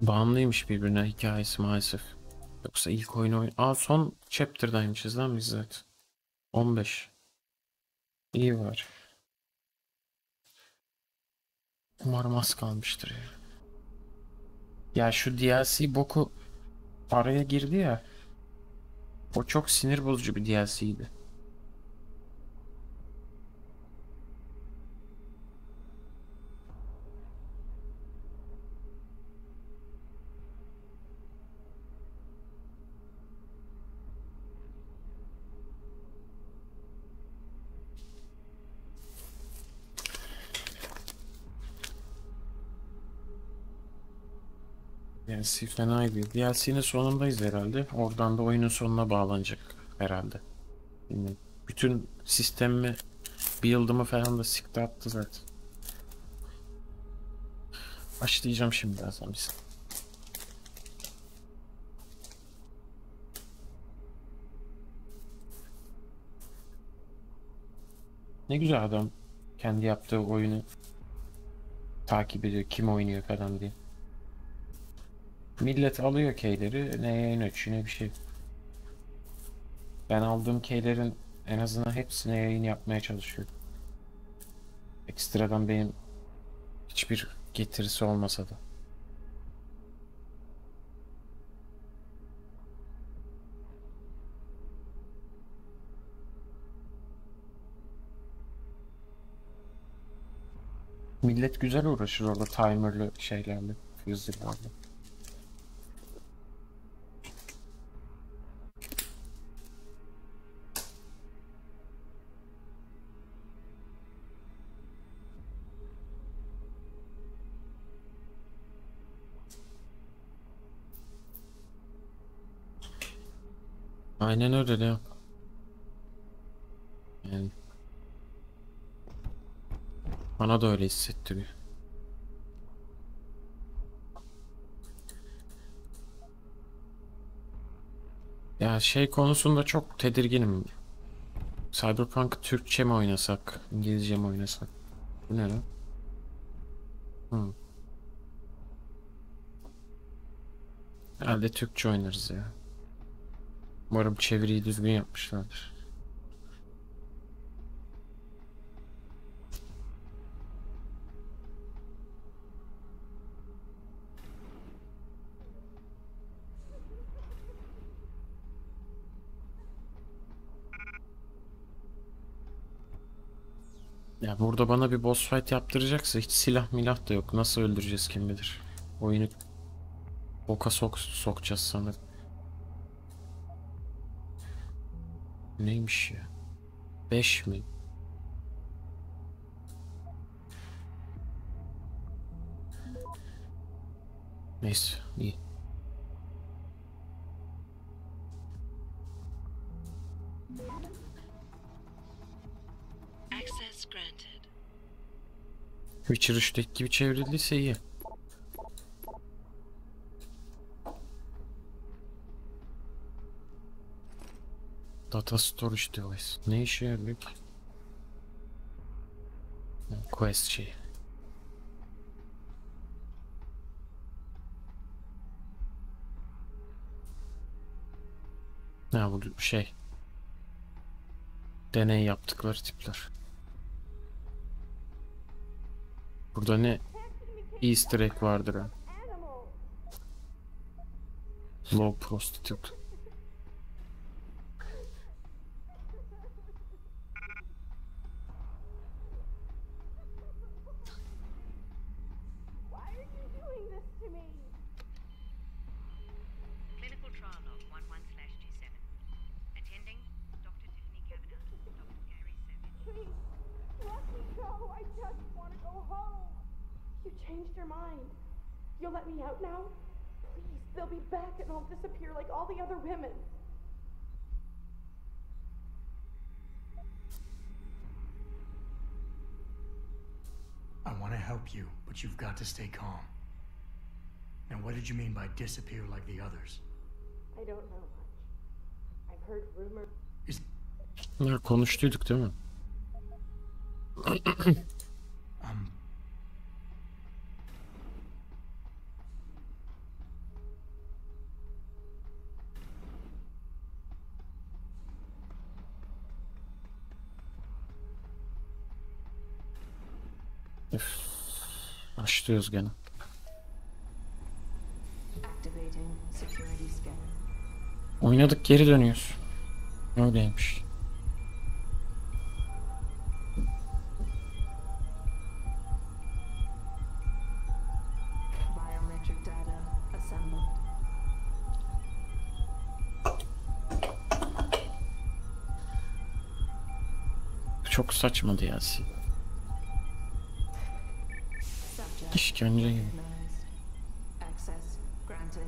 Bağımlıymış birbirine hikayesi maalesef. Yoksa ilk oyunu son chapter'daymışız lan biz zaten. 15. İyi var. Umarım az kalmıştır ya. Ya şu DLC boku araya girdi ya. O çok sinir bozucu bir DLC'ydi. DLC fenaydı. DLC'nin sonundayız herhalde. Oradan da oyunun sonuna bağlanacak herhalde. Bilmiyorum. Bütün sistemimi, build'ımı falan da sikti attı zaten. Başlayacağım şimdi birazdan biz. Ne güzel adam kendi yaptığı oyunu takip ediyor. Kim oynuyor falan diye. Millet alıyor keyleri. Ne yayın açıyor ne bir şey. Ben aldığım keylerin en azından hepsine yayın yapmaya çalışıyorum. Ekstradan benim hiçbir getirisi olmasa da. Millet güzel uğraşır orada timerlı şeylerle, füzelerle. Aynen öyle de. Yani bana da öyle hissettiriyor. Ya şey konusunda çok tedirginim. Cyberpunk Türkçe mi oynasak, İngilizce mi oynasak? Bu ne lan? Hı. Herhalde Türkçe oynarız ya. Umarım çeviriyi düzgün yapmışlardır. Ya burada bana bir boss fight yaptıracaksa hiç silah milah da yok. Nasıl öldüreceğiz kim bilir. Oyunu boka sokacağız sanırım. Neymiş ya? 5 mi? Neyse iyi. Access granted. Witcher 3'teki gibi çevrildiyse iyi. Data storage device. Ne işe yarıyor ki? Ha, quest şey. Ha bu şey. Deney yaptıkları tipler. Burada ne Easter egg vardır ha. Low prostitute. Clinical trial log 11/27. Attending Dr. Tiffany Kavanagh, Dr. Gary Savage. Please, let me go. I just want to go home. You changed your mind. You'll let me out now? Please, they'll be back and I'll disappear like all the other women. I want to help you, but you've got to stay calm. Now, what did you mean by disappear like the others? I don't know much. I've heard rumors. Is Bunlar konuştuyduk değil mi? Üf. Başlıyoruz gene. Activating security scan. Oynadık, geri dönüyoruz. Öyleymiş. Biometric data assembled. Çok saçma DLC. Subject İşkence gibi. recognized. Access granted.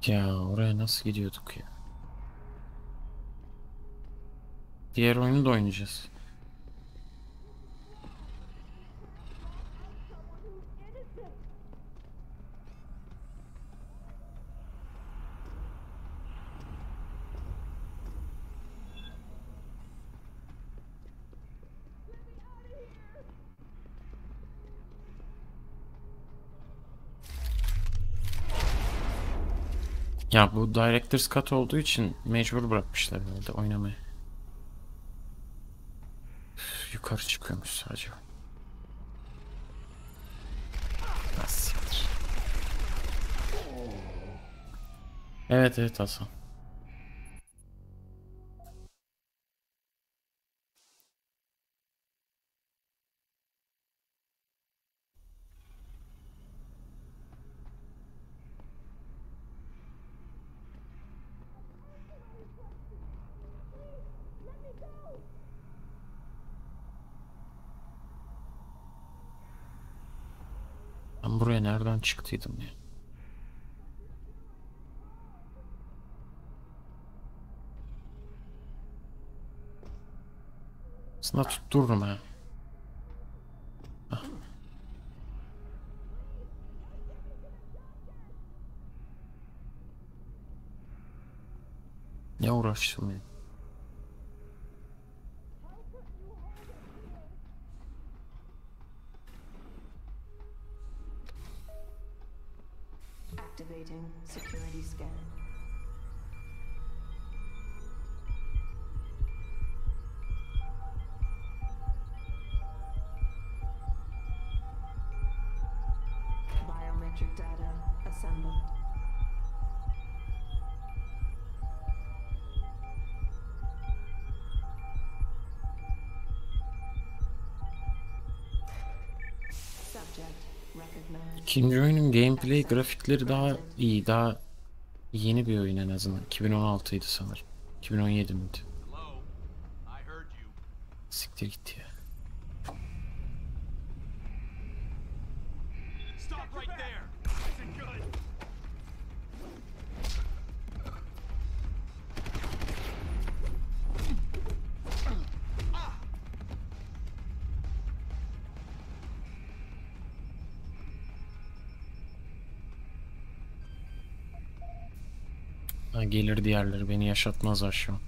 Ya oraya nasıl gidiyorduk ya? Diğer oyunu da oynayacağız. Ya bu Director's Cut olduğu için mecbur bırakmışlar herhalde oynamayı. Üf, yukarı çıkıyormuş sadece. Nasıl siktir. Evet evet Hasan. Ben buraya nereden çıktıydım ya? Aslında tuttururum ha. Hah. Ne uğraştım ya? Activating security scan. Biometric data assembled. Subject recognized. İkinci oyunun gameplay grafikleri daha iyi, daha yeni bir oyun en azından. 2016'ydı sanırım. 2017 miydi? Hello? I heard you. Siktir git ya. Stop right there! Isn't good. Ha, gelir diğerleri, beni yaşatmazlar şu an.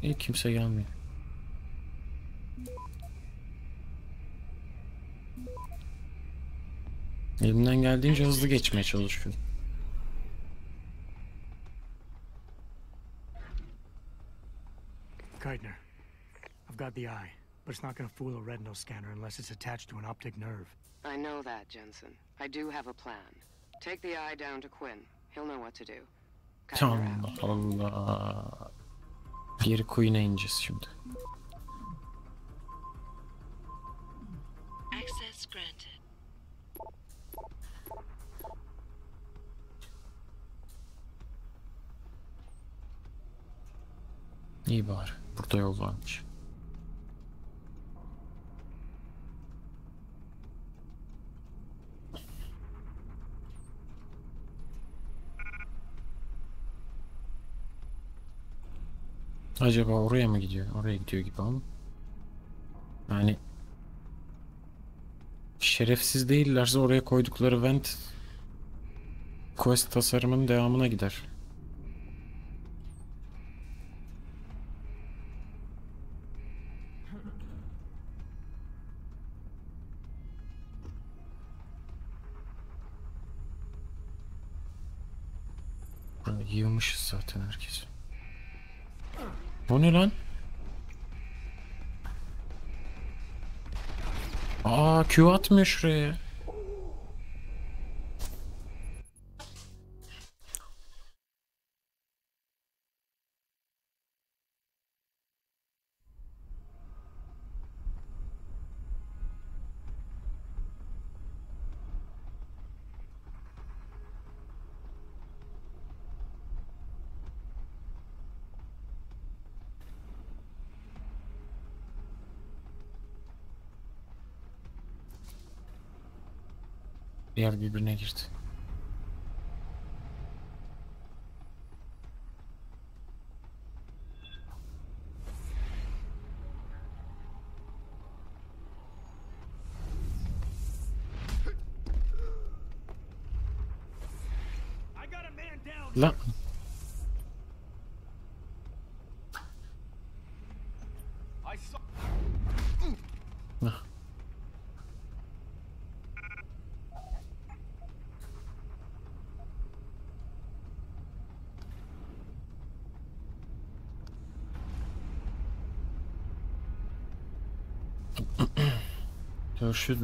İyi, kimse gelmiyor. Elimden geldiğince hızlı geçmeye çalışıyorum. Keitner, I've got the eye, but it's not gonna fool a retinal scanner unless it's attached to an optic nerve. I know that, Jensen. I do have a plan. Take the eye down to Quinn. He'll know what to do. Kyler out. Allah Allah. Geri Queen'e ineceğiz şimdi. Access granted. İyi bari. Burada yol varmış. Acaba oraya mı gidiyor? Oraya gidiyor gibi ama. Yani şerefsiz değillerse oraya koydukları vent quest tasarımının devamına gider. Yığmışız zaten herkes. Bu ne lan? Aa, Q atmıyor şuraya. Yer birbirine girdi. I got a man down. Lan. I saw. Hah. Görüşürüz.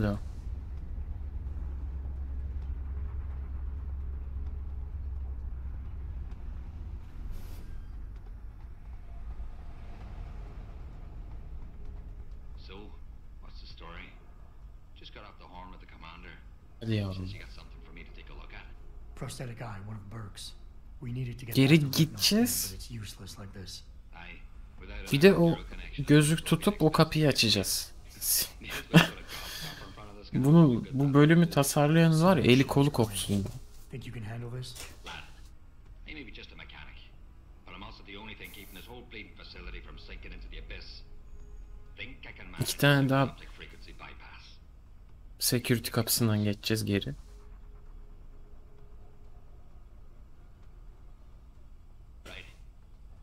So, what's the story? Just got off the horn with the commander. Hadi yavrum. Says you got something for me to take a look at. Prosthetic eye, one of Burke's. We needed to get Geri back to Retinal gideceğiz. scan, but it's useless like this. Aye, without Bir de an o electrical connection. gözlük tutup o kapıyı açacağız. Needed to put a gobstopper in front of this guy. Bunu, bu bölümü tasarlayan var ya, eli kolu kopsun. Think you can handle this? Lad, I may be just a mechanic, but I'm also the only thing keeping this whole bleeding facility from sinking into the abyss. Think I can manage İki tane daha optic frequency bypass. security kapısından geçeceğiz geri. Right.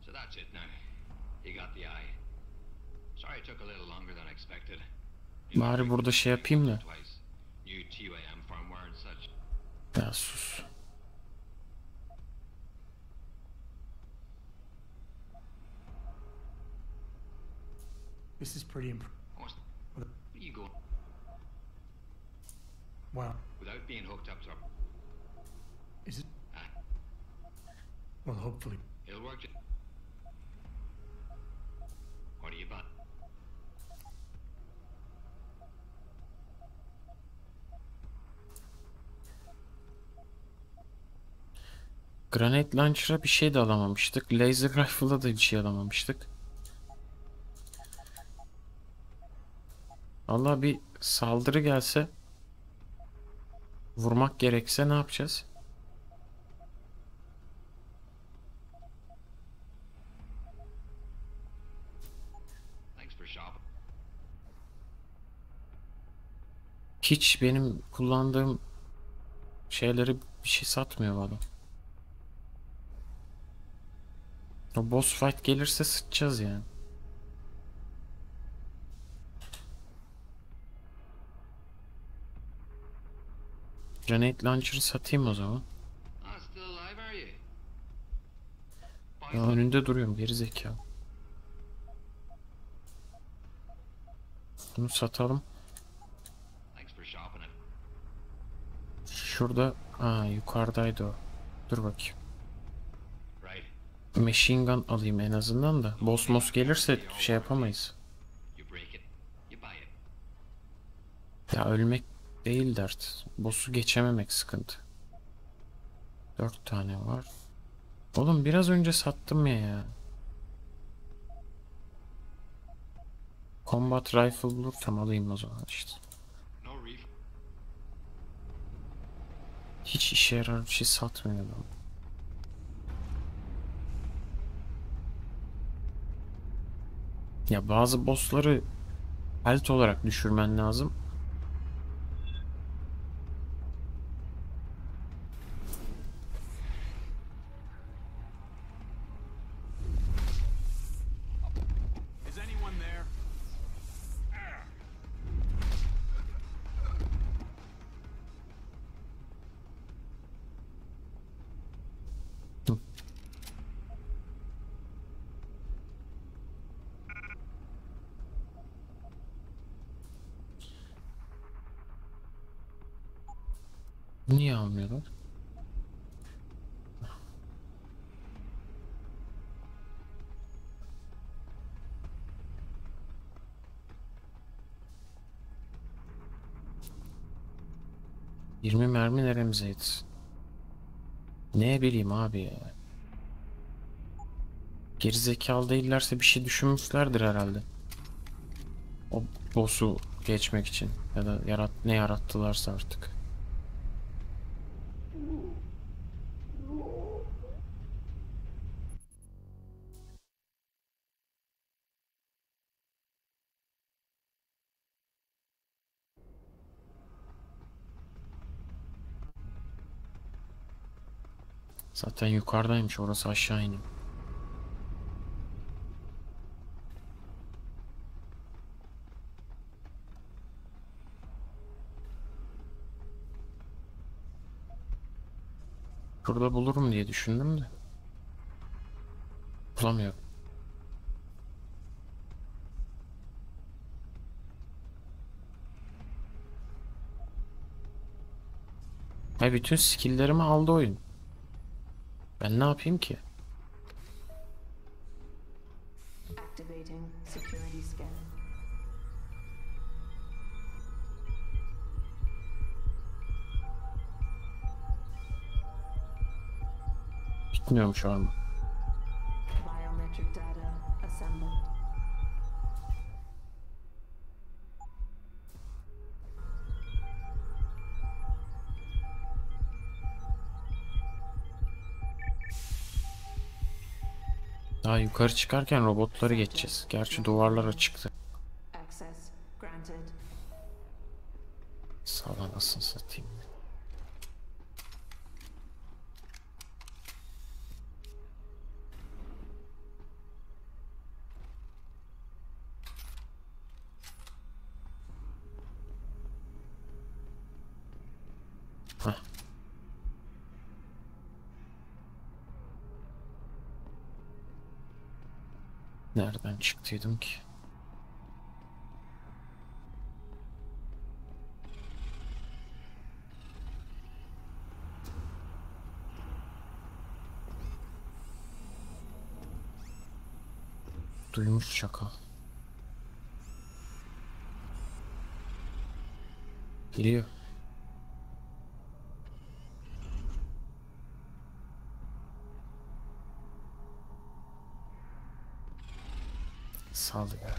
So that's it now. You got the eye. Sorry it took a little longer than expected. Bari burada şey yapayım da. Twice. New TUAM firmware and such. Ya sus. This is pretty Where you go? well. Without being hooked up to a... Is it? Ah, Well, hopefully. it'll work. What do you bet? Granate launcher'a bir şey de alamamıştık. Laser rifle'a da bir şey alamamıştık. Allah, bir saldırı gelse, vurmak gerekse ne yapacağız? Thanks for shopping. Hiç benim kullandığım şeyleri bir şey satmıyor bu adam. O boss fight gelirse sıçacağız yani. Granate launcher'ı satayım o zaman. Ah, still alive, are you? Ya önünde duruyorum geri zekalı. Bunu satalım. Thanks for shopping it. Şurada, yukarıdaydı o. Dur bakayım. Right. Machine gun alayım en azından da. Boss mos gelirse şey yapamayız. You break it, you buy it. Ya ölmek değil dert. Boss'u geçememek sıkıntı. 4 tane var. Oğlum biraz önce sattım ya. Combat rifle bulursam alayım o zaman işte. No reef. Hiç işe yarar bir şey satmıyor adam. Ya bazı bossları health olarak düşürmen lazım. Is anyone there? Niye almıyorlar? ...20 mermi neremize yetsin? Ne bileyim abi ya. Gerizekalı değillerse bir şey düşünmüşlerdir herhalde. O boss'u geçmek için. Ya da ne yarattılarsa artık. Zaten yukarıdaymış, orası aşağı ineyim. Burada bulurum diye düşündüm de. Bulamıyorum. Bütün skill'lerimi aldı oyun. Ben ne yapayım ki? Activating security scan. Bitmiyorum şu an. Biometric data assembled. Daha yukarı çıkarken robotları geçeceğiz. Gerçi duvarlar açıktı. Access granted. Sağ nasıl satayım. Hah. Nereden çıktıydım ki? Duymuş çakal. Geliyor. Sal ya.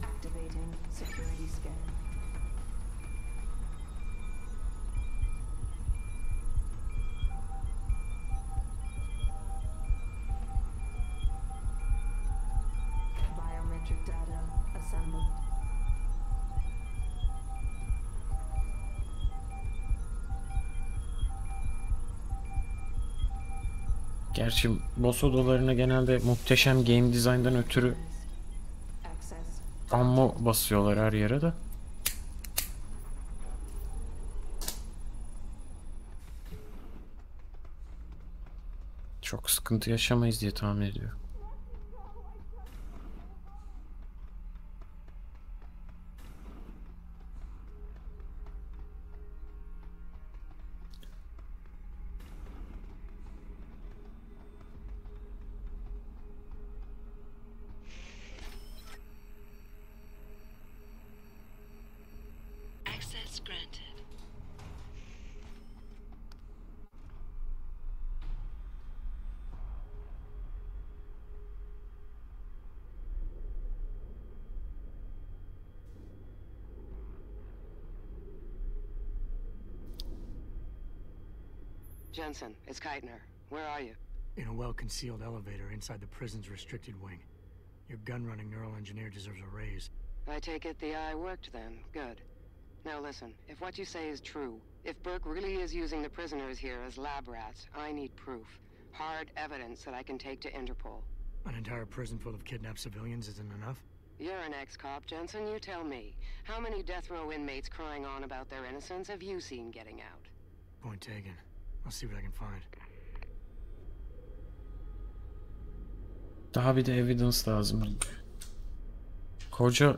Activating security scan. Biometric data assembled. Gerçi boss odalarına genelde muhteşem game design'dan ötürü Access. ammo basıyorlar her yere de. Çok sıkıntı yaşamayız diye tahmin ediyorum. Access granted. Jensen, it's Keitner. Where are you? In a well-concealed elevator inside the prison's restricted wing. Your gun-running neural engineer deserves a raise. I take it the eye worked then. Good. Now listen, if what you say is true, if Burke really is using the prisoners here as lab rats, I need proof. Hard evidence that I can take to Interpol. An entire prison full of kidnapped civilians isn't enough? You're an ex-cop, Jensen. You tell me. How many death row inmates crying on about their innocence have you seen getting out? Point taken. I'll see what I can find. Daha bir de evidence lazım. Koca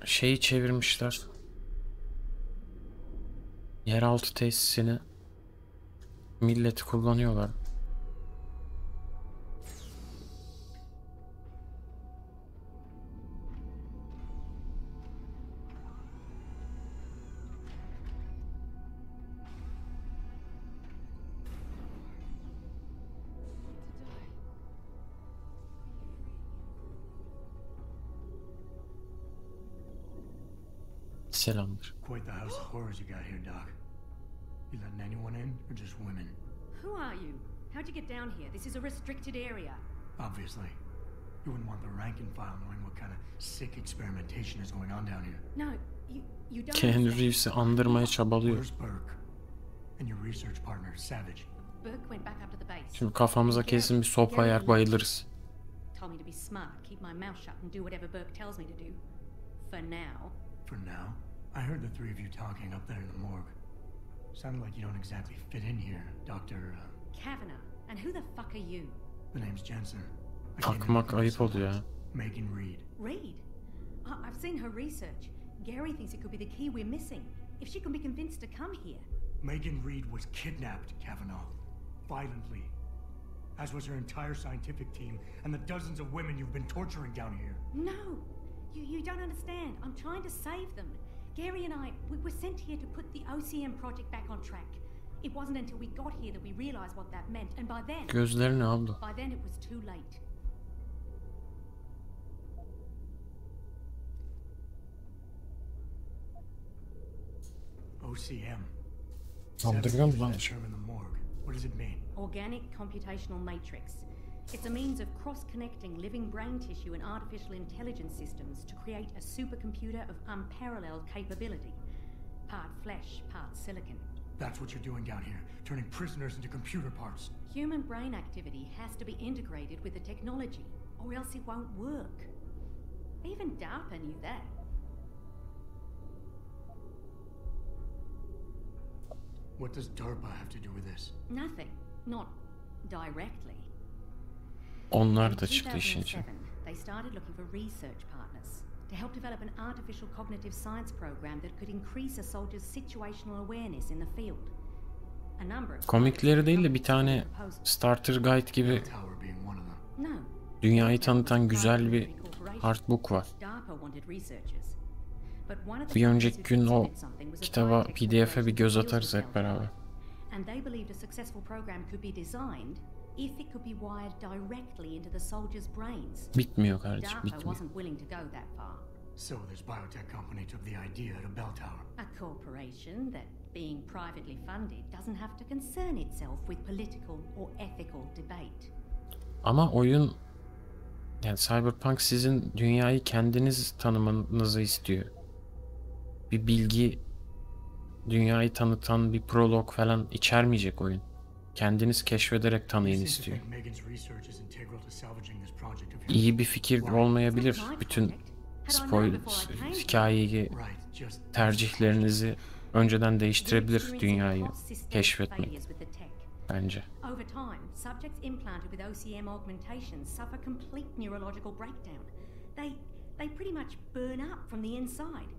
şeyi çevirmişler. Yeraltı tesisini milleti kullanıyorlar. Selamlar. Quite the house of horrors you got here, Doc. You letting anyone in, or just women? Who are you? How'd you get down here? This is a restricted area. Obviously. You wouldn't want the rank and file knowing what kind of sick experimentation is going on down here. No, you don't. Keanu understand. Reeves'i andırmaya çabalıyor. Where's Burke? And your research partner, Savage? Burke went back up to the base. Şimdi kafamıza kesin bir sopa yer bayılırız. Told me to be smart, keep my mouth shut and do whatever Burke tells me to do. For now. For now? I heard the three of you talking up there in the morgue. Sounded like you don't exactly fit in here, Dr. Kavanagh. And who the fuck are you? The name's Jensen. I came in Takmak looking for ayıp someone. oluyor ya. Megan Reed. Reed? I've seen her research. Gary thinks it could be the key we're missing. If she can be convinced to come here. Megan Reed was kidnapped, Kavanaugh. Violently. As was her entire scientific team and the dozens of women you've been torturing down here. No! You don't understand. I'm trying to save them. Gary and I, we were sent here to put the OCM project back on track. It wasn't until we got here that we realized what that meant, and by then... Gözleri ne abla? By then it was too late. OCM. Andırıyor mu lan? That term in the morgue. What does it mean? Organic Computational Matrix. It's a means of cross-connecting living brain tissue and artificial intelligence systems to create a supercomputer of unparalleled capability. Part flesh, part silicon. That's what you're doing down here, turning prisoners into computer parts. Human brain activity has to be integrated with the technology, or else it won't work. Even DARPA knew that. What does DARPA have to do with this? Nothing. Not directly. Onlar In da çıktı işin için. 2007, they started looking for research partners to help develop an artificial cognitive science program that could increase a soldier's situational awareness in the field. A number of Komikleri değil de bir tane starter guide gibi Tower being one of them. No. dünyayı tanıtan güzel bir artbook var. DARPA wanted researchers. But one of the Bir önceki companies who gün o presented something was a kitaba, biotech PDF'e bir göz corporation that atarız deals hep with beraber. And they believed a successful program could be designed if it could be wired directly into the soldiers' brains. Bitmiyor kardeşim, DARPA bitmiyor. wasn't willing to go that far. So this biotech company took the idea to Bell Tower. A corporation that, being privately funded, doesn't have to concern itself with political or ethical debate. Ama oyun, yani Cyberpunk sizin dünyayı kendiniz tanımanızı istiyor. Bir bilgi, dünyayı tanıtan bir prolog falan içermeyecek oyun. Kendiniz keşfederek tanıyın istiyor. Megan's research is integral to salvaging this project of yours. İyi bir fikir olmayabilir. Bütün hikayeyi, Right, just tercihlerinizi önceden değiştirebilir We're dünyayı experiencing systemic keşfetmek failures with the tech. bence. Over time, subjects implanted with OCM augmentations suffer complete neurological breakdown. They pretty much burn up from the inside.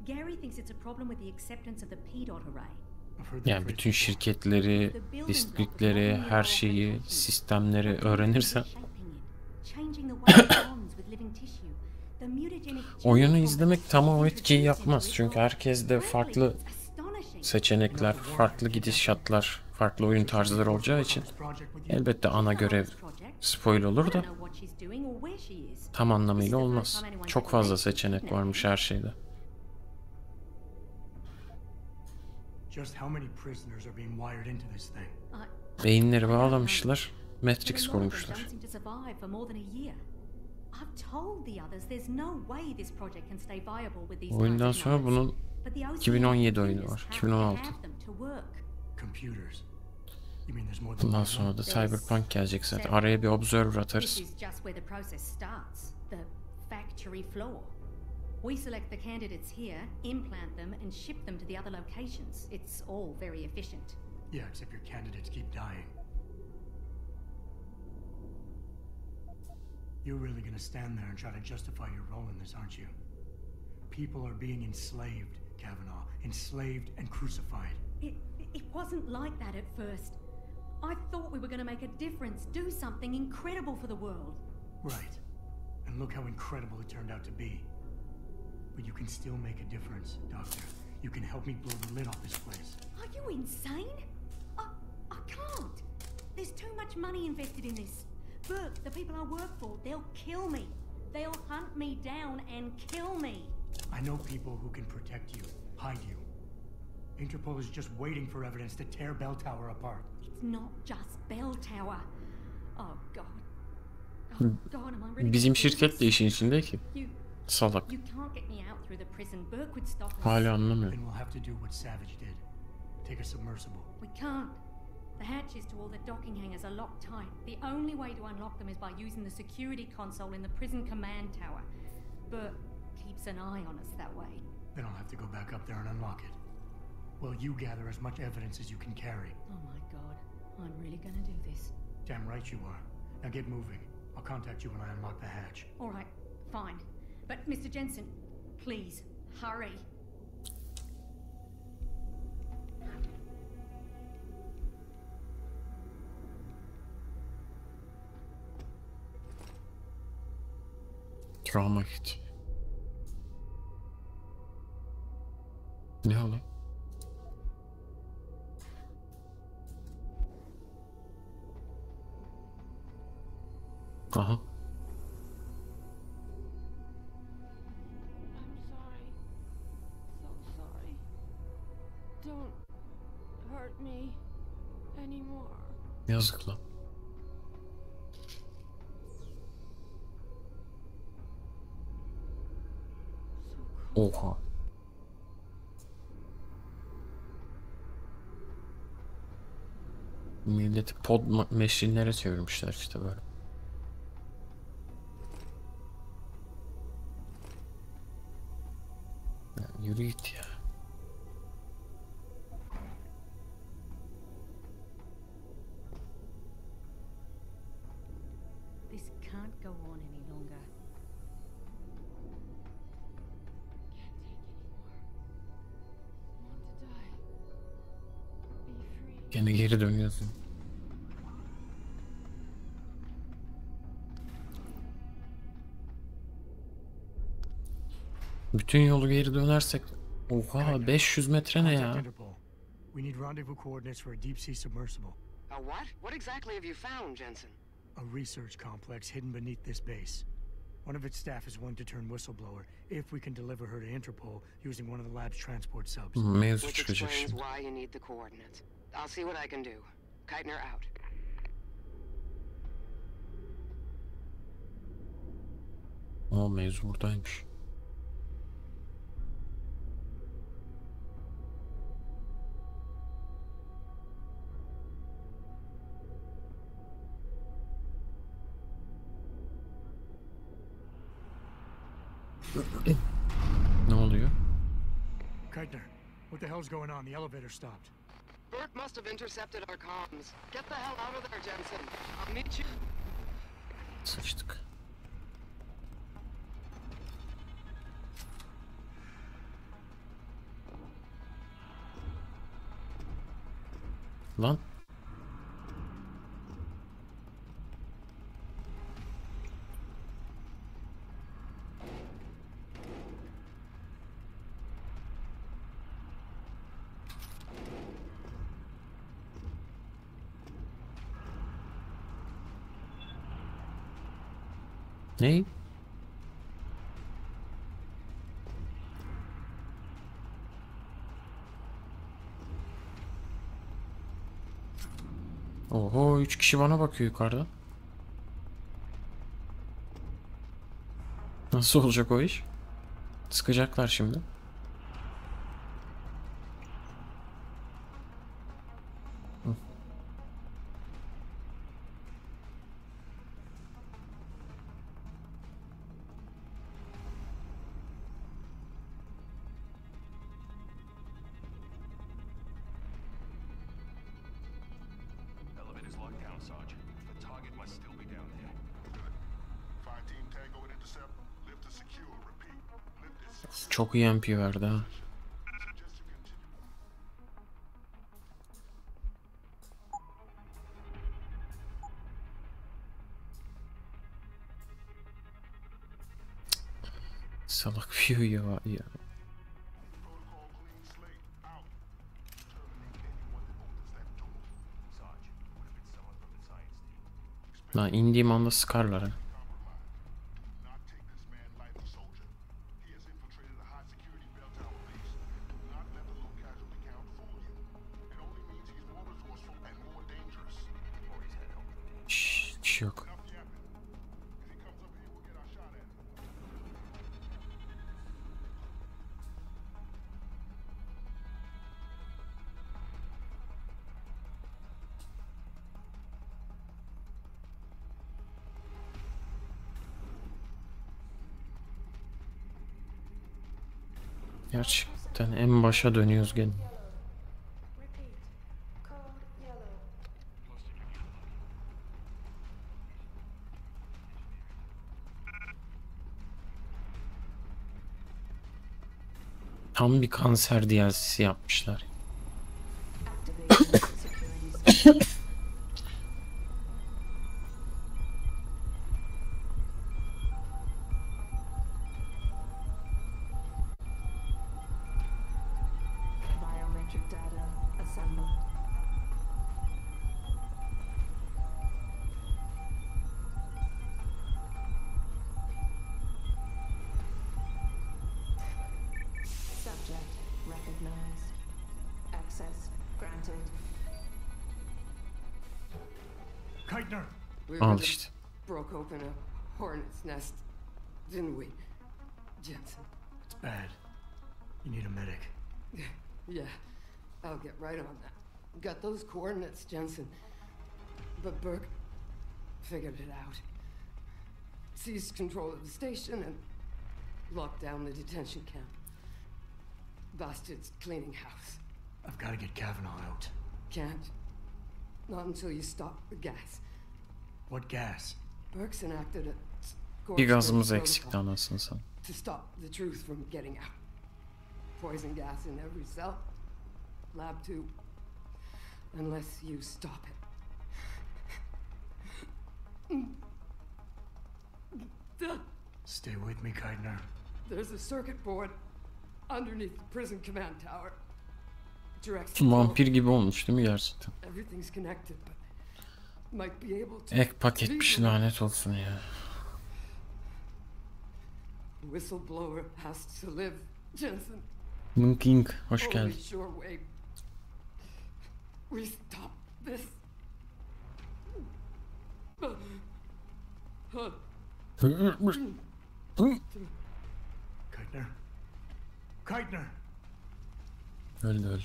Gary thinks it's a problem with the acceptance of the P-dot array. I've heard that Yani phrase bütün before. şirketleri, distrikleri, her şeyi, sistemleri öğrenirsen oyunu izlemek tam o etkiyi yapmaz. Çünkü herkes de farklı seçenekler, farklı gidişatlar, farklı oyun tarzları olacağı için elbette ana görev spoil olur da tam anlamıyla olmaz. Çok fazla seçenek varmış her şeyde. Just how many prisoners are being wired into this thing? Beyinleri bağlamışlar, Matrix kurmuşlar. I've told the others there's no way this project can stay viable with these Oyundan kinds of sonra numbers. bunun But the OCN 2017 oyunu computers var. have to 2016. have them to work. Computers. You mean there's more than Bundan one? sonra da There's Cyberpunk gelecek zaten. several. Araya bir observer This atarız. is just where the process starts, the factory floor. We select the candidates here, implant them, and ship them to the other locations. It's all very efficient. Yeah, except your candidates keep dying. You're really gonna stand there and try to justify your role in this, aren't you? People are being enslaved, Kavanaugh. Enslaved and crucified. It wasn't like that at first. I thought we were going to make a difference, do something incredible for the world. Right. And look how incredible it turned out to be. But you can still make a difference, Doctor. You can help me blow the lid off this place. Are you insane? I can't. There's too much money invested in this. Burke, the people I work for, they'll kill me. They'll hunt me down and kill me. I know people who can protect you, hide you. Interpol is just waiting for evidence to tear Bell Tower apart. It's not just Bell Tower. Oh God. Oh God, am I really Bizim gonna do şirket this? de işin içinde ki. Salak. You can't get me out through the prison. Burke would stop us. Hala Then anlamıyorum. we'll have to do what Savage did. Take a submersible. We can't. The hatches to all the docking hangars are locked tight. The only way to unlock them is by using the security console in the prison command tower. Burke keeps an eye on us that way. Then I'll have to go back up there and unlock it. Well, you gather as much evidence as you can carry. Oh my God. I'm really gonna do this. Damn right you are. Now get moving. I'll contact you when I unlock the hatch. All right, fine. But Mr. Jensen, please, hurry. Travma kit. Ne oğlum? Aha. I'm sorry. So sorry. Don't hurt me anymore. Yazık lan. Oha. Milleti pod meşrinlere çevirmişler işte böyle. Ya yürü git ya. This can't go on any longer. Can't take anymore. Want to die. Be free. Gene geri dönüyorsun. Bütün yolu geri dönersek oha 500 metre ne Contact ya? Interpol. We need rendezvous coordinates for a deep sea submersible. A what? What exactly have you found, Jensen? A research complex hidden beneath this base. One of its staff is willing to turn whistleblower if we can deliver her to Interpol using one of the lab's transport subs. Mevzu Which çıkacak explains şimdi. why you need the coordinates. I'll see what I can do. Keitner out. O mevzu buradaymış. Ne oluyor? Keitner, what the hell's going on? The elevator stopped. Burke must have intercepted our comms. Get the hell out of there, Jensen. I'll meet you. Sıçtık. Lan. Ne? Oho 3 kişi bana bakıyor yukarıda. Nasıl olacak o iş? Sıkacaklar şimdi. Hı. Elevator's locked down, Sergeant. The target must still be down there. Good. Find Team Tango and intercept. Lift to secure. Repeat. Lift is Çok iyi MP verdi ha. suggest you continue. Salak view ya. Protocol clean slate. Out. Terminate anyone that opens that door. Sarge, would have been someone from the science team. Lan indiğim anda sıkarlar ha. Not take this man lightly, soldier. He has infiltrated a high security bell tower base. Do not let the low casualty count fool you. It only means he's more resourceful and more dangerous. Or he's had help from me. Şşş, bir şey yok. Enough yapping. If he comes up here, we'll get our shot at him. Gerçekten en başa dönüyoruz gene. Repeat. Code yellow. Tam bir kanser DLC'si yapmışlar. Activating security scan. Biometric data assembled. Subject recognized. Access granted. Keitner! We Al really işte. broke open a hornet's nest, didn't we, Jensen? It's bad. You need a medic. Yeah, I'll get right on that. Got those coordinates, Jensen. But Burke figured it out. Seized control of the station and locked down the detention camp. Bastards cleaning house. I've got to get Kavanaugh out. Can't. Not until you stop the gas. What gas? Burke's enacted a Bir scorched gazımız earth eksikti protocol anasını sen. to stop the truth from getting out. Poison gas in every cell. Lab 2. Unless you stop it. Stay with me, Keitner. There's a circuit board underneath the prison command tower. Directs the Vampir flow. gibi olmuş değil mi gerçekten? Everything's connected, but might be able to. Ek paketmiş legally- lanet olsun ya. Whistleblower has to live, Jensen. King hoş Only geldin. sure way we stop this. Keitner. Keitner! Öldü öldü.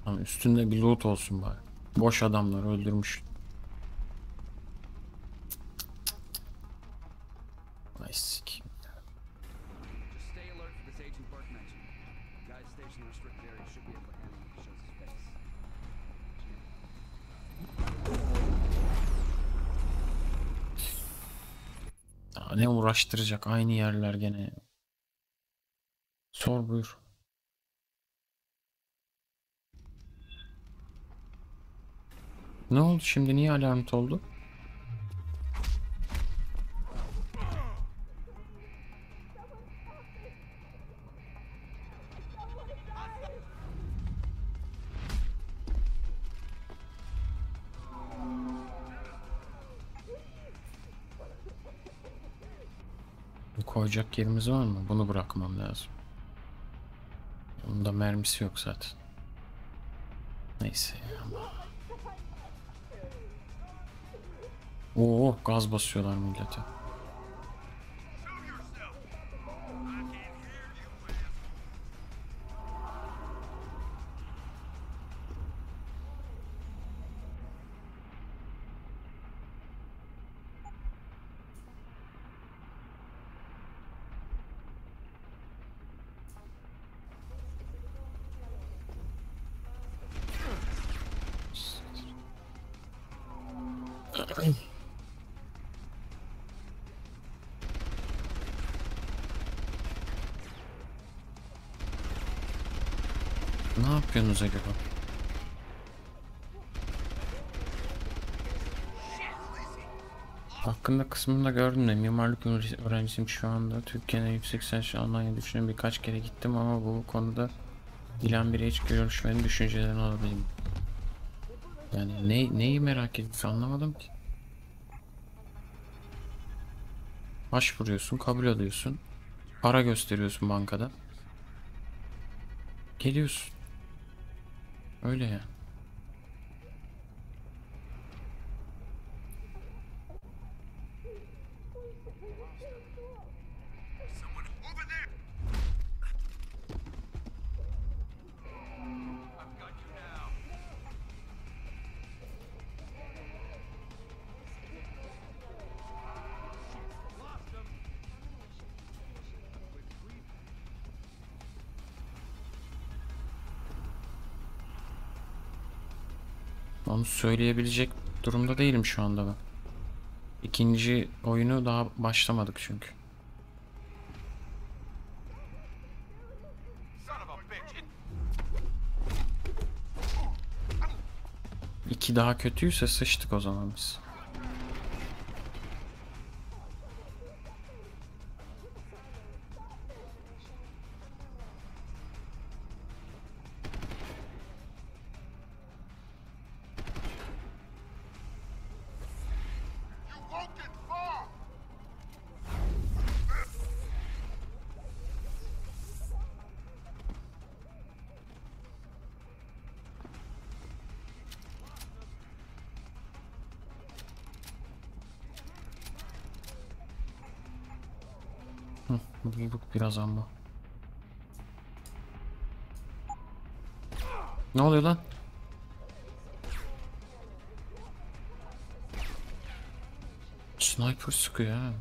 Ama üstünde bir loot olsun bari. Boş adamları öldürmüş. Ay sikeyim. Just stay alert for this Agent Burke mentioned. Guys stationed in the restricted area should be able to handle him if he shows his face. Aa, ne uğraştıracak aynı yerler gene ya. Sor buyur. Ne oldu şimdi? Niye alarmit oldu? Koyacak yerimiz var mı? Bunu bırakmam lazım. Bunda mermisi yok zaten. Neyse. Oo, gaz basıyorlar millete. Ne yapıyorsunuz acaba? Hakkında kısmında gördüm de mimarlık öğrencisiyim şu anda. Türkiye'nin yüksek lisans Almanya'ya düşünün birkaç kere gittim ama bu konuda bilen biri hiç görüşmenin düşüncelerini alabildim. Yani neyi merak ediyorsun anlamadım ki. Başvuruyorsun, kabul alıyorsun. Para gösteriyorsun bankada. Geliyorsun. Öyle ya. Onu söyleyebilecek durumda değilim şu anda ben. İkinci oyunu daha başlamadık çünkü. İki daha kötüyse sıçtık o zaman biz. You won't get far! Bulduk biraz ama. Ne oluyor lan? Sniper sıkıyor ha.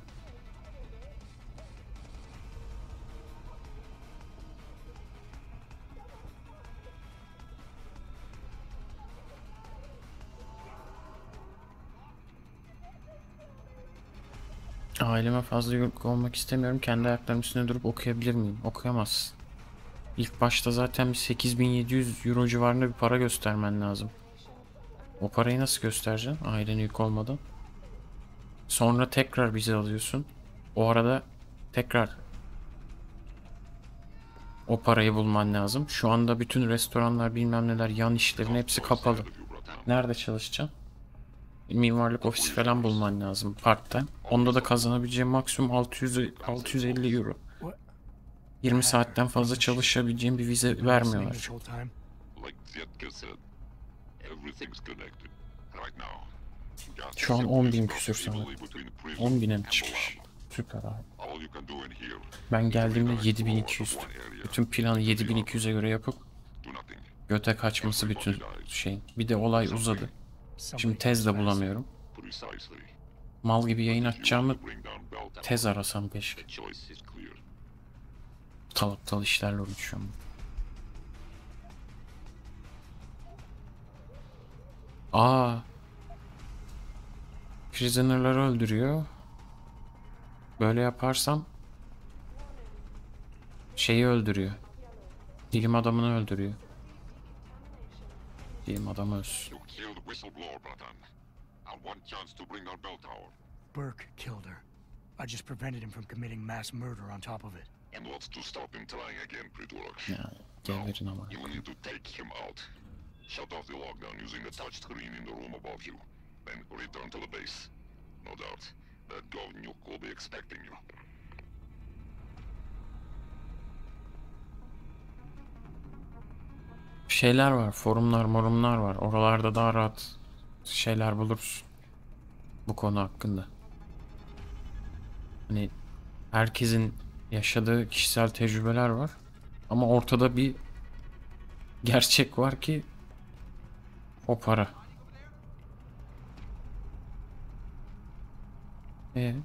Aileme fazla yük olmak istemiyorum. Kendi ayaklarımın üstünde durup okuyabilir miyim? Okuyamazsın. İlk başta zaten bir 8700 euro civarında bir para göstermen lazım. O parayı nasıl göstereceksin? Ailene yük olmadan. Sonra tekrar vize alıyorsun. O arada tekrar o parayı bulman lazım. Şu anda bütün restoranlar bilmem neler yan işlerin hepsi kapalı. Nerede çalışacaksın? Mimarlık ofisi falan bulman lazım part-time. Onda da kazanabileceğim maksimum 650 euro. 20 saatten fazla çalışabileceğim bir vize vermiyorlar. Like Zetka said, everything's connected. Right now, Şu an 10.000 küsür sanırım. 10.000'e mi çıkmış? Süper abi. all you can do in here, Ben geldiğimde 7200. Bütün planı 7200'e göre yapıp do nothing. göte kaçması bütün şey. Bir de olay uzadı. Şimdi tez de bulamıyorum. Precisely. Mal gibi yayın If you açacağımı want to bring down Beltown, tez arasam keşke. the choice is clear. Aptal işlerle uğraşıyorum. Aa. Prisoner'ları öldürüyor. Böyle yaparsam şeyi öldürüyor. Bilim adamını öldürüyor. Bilim adamı ölsün. You killed whistleblower, Bratan. And one chance to bring down Beltown. Burke killed her. I just prevented him from committing mass murder on top of it. And what's to stop him trying again, Pridork? Ya geberin ama. You will need to take him out. Shut off the lockdown using the touch screen in the room above you. Then return to the base. No doubt, that Govnuk will be expecting you. Şeyler var, forumlar, morumlar var. Oralarda daha rahat şeyler bulursun. bu konu hakkında. Hani herkesin yaşadığı kişisel tecrübeler var ama ortada bir gerçek var ki o para. He.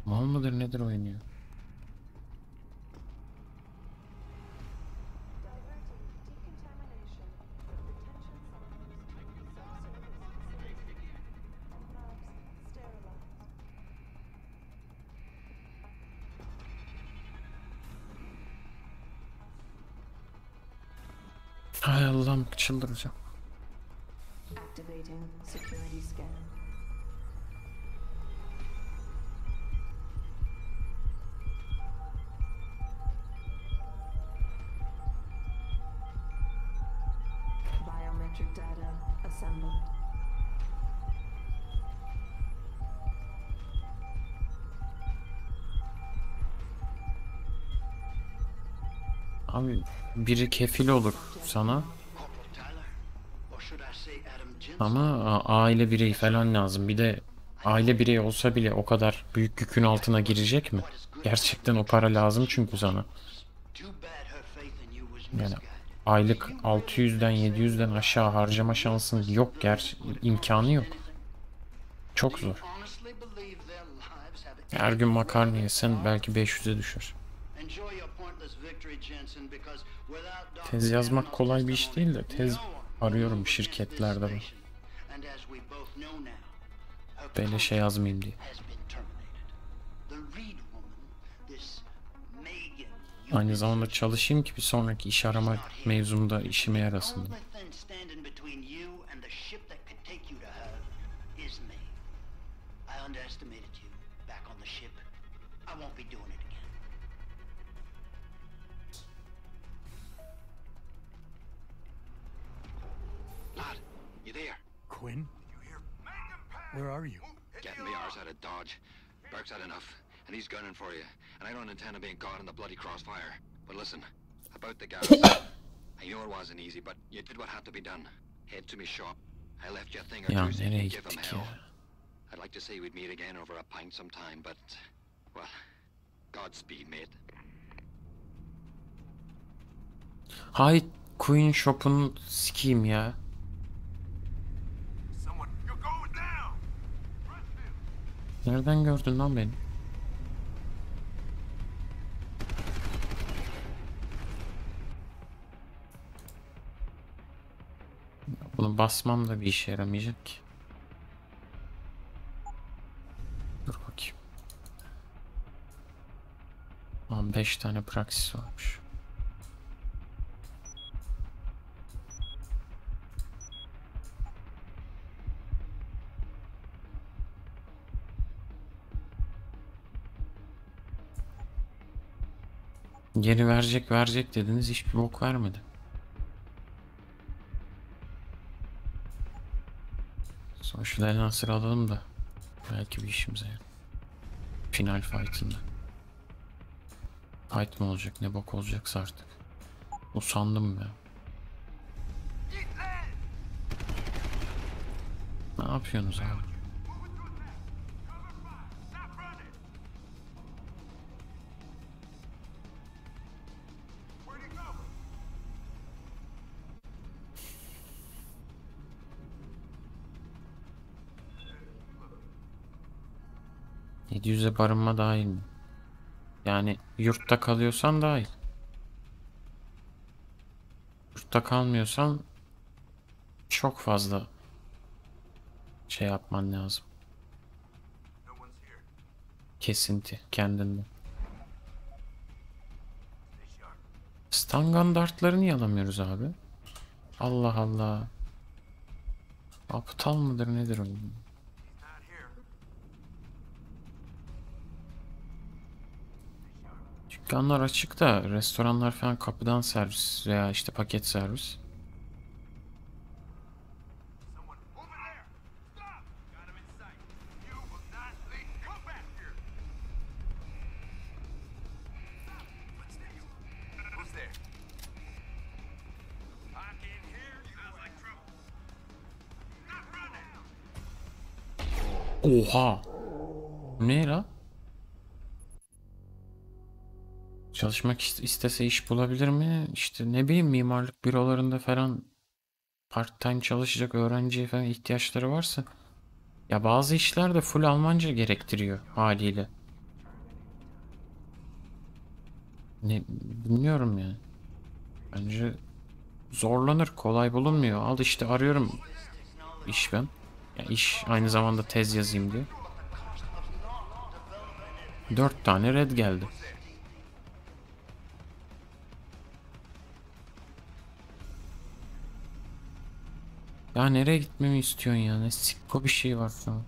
Mal mıdır nedir oynuyor? Hay Allah'ım, çıldıracağım. Activating security scan. Biometric data assembled. Abi biri kefil olur sana ama aile bireyi falan lazım. Bir de aile bireyi olsa bile o kadar büyük yükün altına girecek mi? Gerçekten o para lazım çünkü sana. Yani aylık 600'den 700'den aşağı harcama şansın yok, imkanı yok. Çok zor. Her gün makarna yesen belki 500'e düşer. Tez yazmak kolay bir iş değil de tez arıyorum şirketlerde var. Beleşe yazmayayım diye. Aynı zamanda çalışayım ki bir sonraki iş arama mevzumda işime yarasın diye. Quinn? Where are you? Getting me arse out of Dodge. Burke's had enough, and he's gunning for you. And I don't intend on being caught in the bloody crossfire. But listen, about the gas. I know it wasn't easy, but you did what had to be done. Head to me shop. I left you a thing or Ya two so you nereye can give him gittik hell. ya? I'd like to say we'd meet again over a pint sometime, but, well, Godspeed, mate. Hay Queen Shop'un sikiyim ya. Nereden gördün lan beni? Bunu basmam da bir işe yaramayacak ki. Dur bakayım. 15 tane praksis varmış. Geri verecek dediniz, hiçbir bok vermedi. Sonra şu Lancer alalım da belki bir işimize yarar. Final fight'ında. Fight mı olacak, ne bok olacaksa artık. Usandım ya. Ne yapıyorsunuz abi? %700'e barınma dahil mi? Yani yurtta kalıyorsan dahil. Yurtta kalmıyorsan çok fazla şey yapman lazım. Kesinti kendinde. Stangan dartları niye alamıyoruz abi? Allah Allah. Aptal mıdır nedir o? Dükkanlar açık da restoranlar falan kapıdan servis veya işte paket servis. Oha. Ne la? Çalışmak istese iş bulabilir mi? İşte ne bileyim, mimarlık bürolarında falan part time çalışacak öğrenciye falan ihtiyaçları varsa. Ya bazı işler de full Almanca gerektiriyor haliyle. Ne bilmiyorum yani. Bence zorlanır, kolay bulunmuyor. Al işte, arıyorum iş ben. Ya iş, aynı zamanda tez yazayım diye. 4 tane red geldi. Ya nereye gitmemi istiyorsun ya? Ne sikko bir şey var şu an.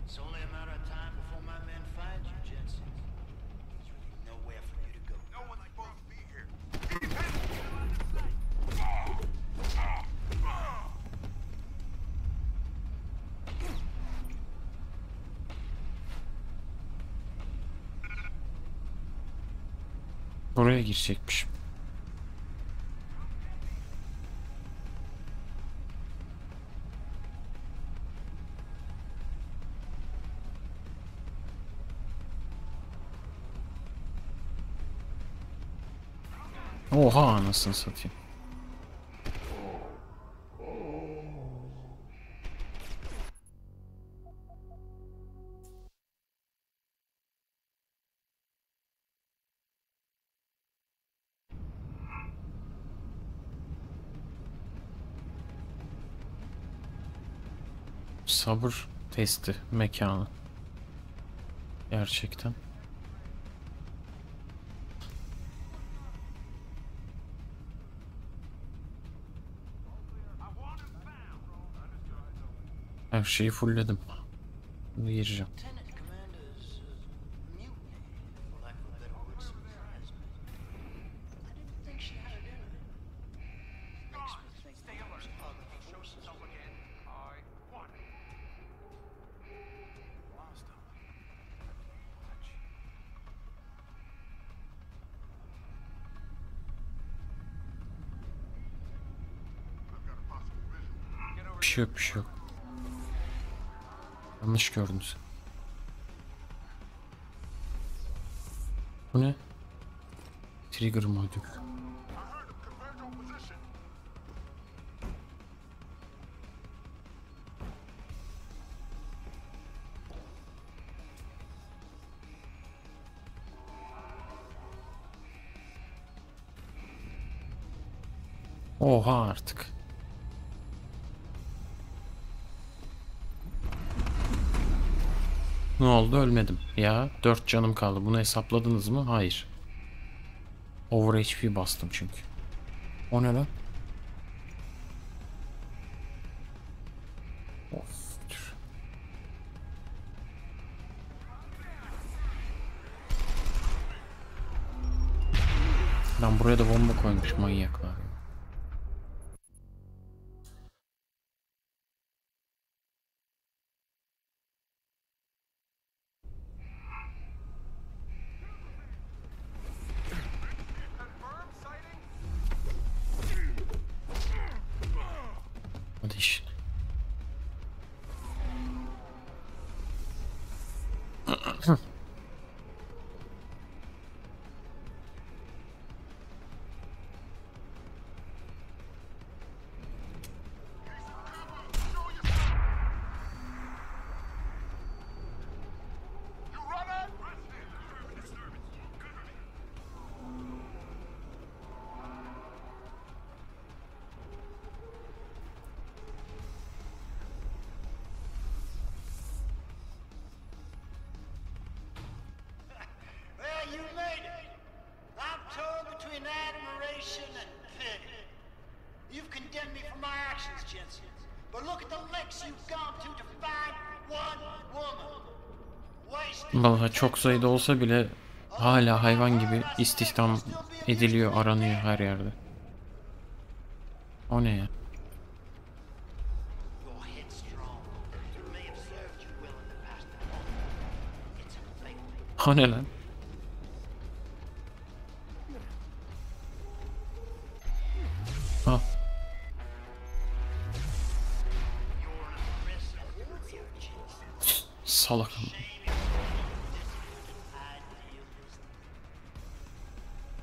It's only a matter of time before my men find you, Jensen. There's really nowhere for you to go. No one's supposed to be here. Buraya girecekmişim. Oha, anasını satayım. Sabır testi mekanı. Gerçekten. Her şeyi fullledim. Şimdi gireceğim. Lieutenant Commander's mutiny, for lack of a better word, surprised me. I didn't think she had it in her. Makes me think there's other forces. Bir şey yok, bir şey yok. Yanlış gördünüz. Bu ne? Trigger modül. Oha artık. Ne oldu? Ölmedim. Ya 4 canım kaldı. Bunu hesapladınız mı? Hayır. Over HP bastım çünkü. O ne lan? Of. Dur. Lan buraya da bomba koymuş manyaklar. Hadi işin. Well, you made it. I'm torn between admiration and pity. You've condemned me for my actions, Jensen. But look at the lengths you've gone to find one woman. Vallahi çok sayıda olsa bile hala hayvan gibi istihdam ediliyor, aranıyor her yerde. O ne ya? O ne lan? Ha. Salak.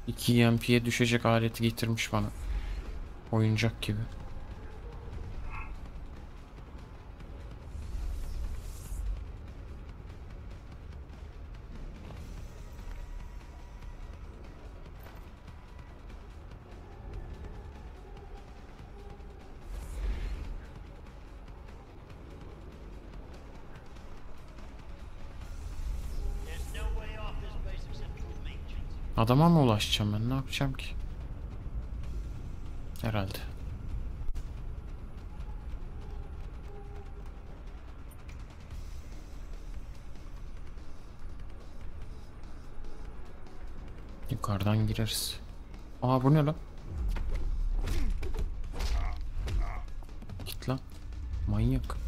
2 EMP'ye düşecek aleti getirmiş bana. Oyuncak gibi. Adama mı ulaşacağım ben? Ne yapacağım ki? Herhalde. Yukarıdan gireriz. Aa, bu ne lan? Git lan. Manyak.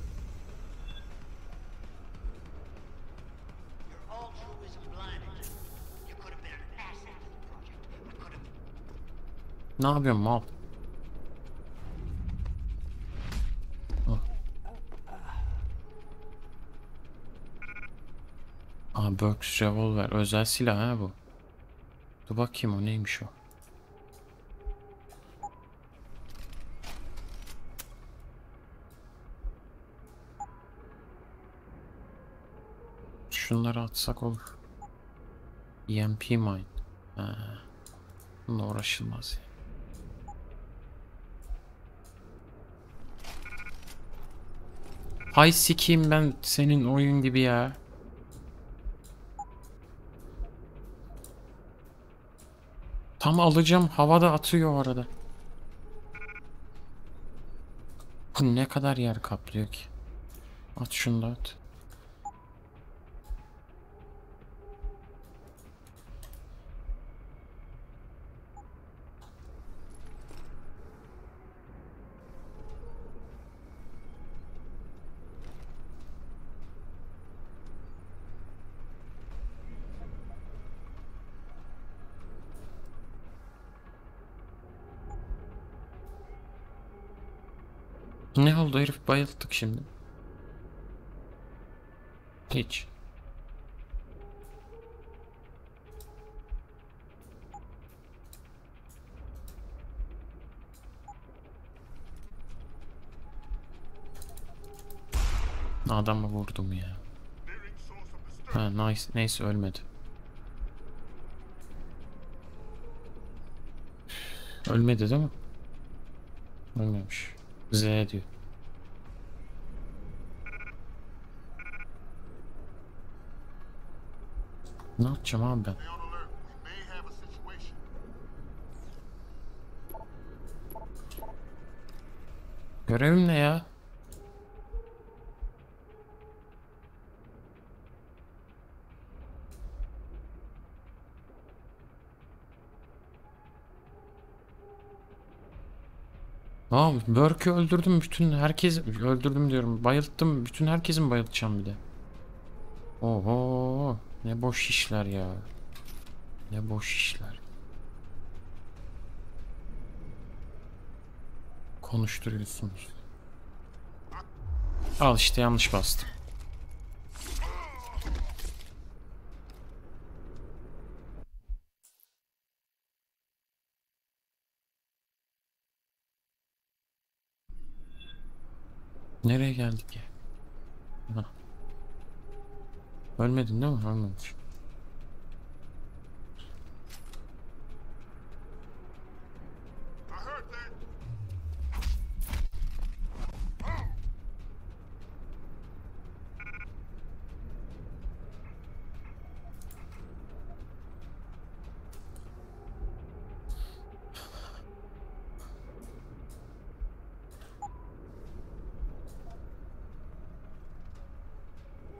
Ne yapıyorsun mal? Oh. Aa, Burks revolver. Özel silah ha bu. Dur bakayım, o neymiş o? Şunları atsak olur. EMP mine. Ha. Bununla uğraşılmaz ya. Hay sikeyim ben senin oyun gibi ya. Tam alacağım, havada atıyor o arada. Bu ne kadar yer kaplıyor ki? At şunu da at. Ne oldu, herif bayılttık şimdi. Hiç. Adamı vurdum ya. Ha, nice. Neyse, ölmedi. Ölmedi değil mi? Ölmemiş. Z diyor. Ne yapacağım abi ben? Görevim ne ya? Aa, Burke'ü öldürdüm, bütün herkes öldürdüm diyorum. Bayılttım, bütün herkesi mi bayıltacağım bir de? Oho, ne boş işler ya. Ne boş işler. Konuşturuyorsunuz. Al işte, yanlış bastım. Nereye geldik ya? Ha. Ölmedin değil mi? Ölmemiş.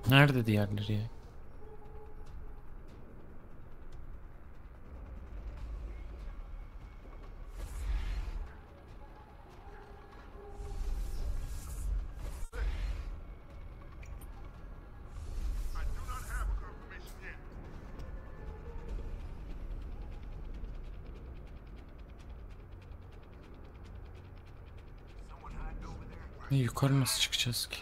Nerede diğerleri ya? Yukarı nasıl çıkacağız ki?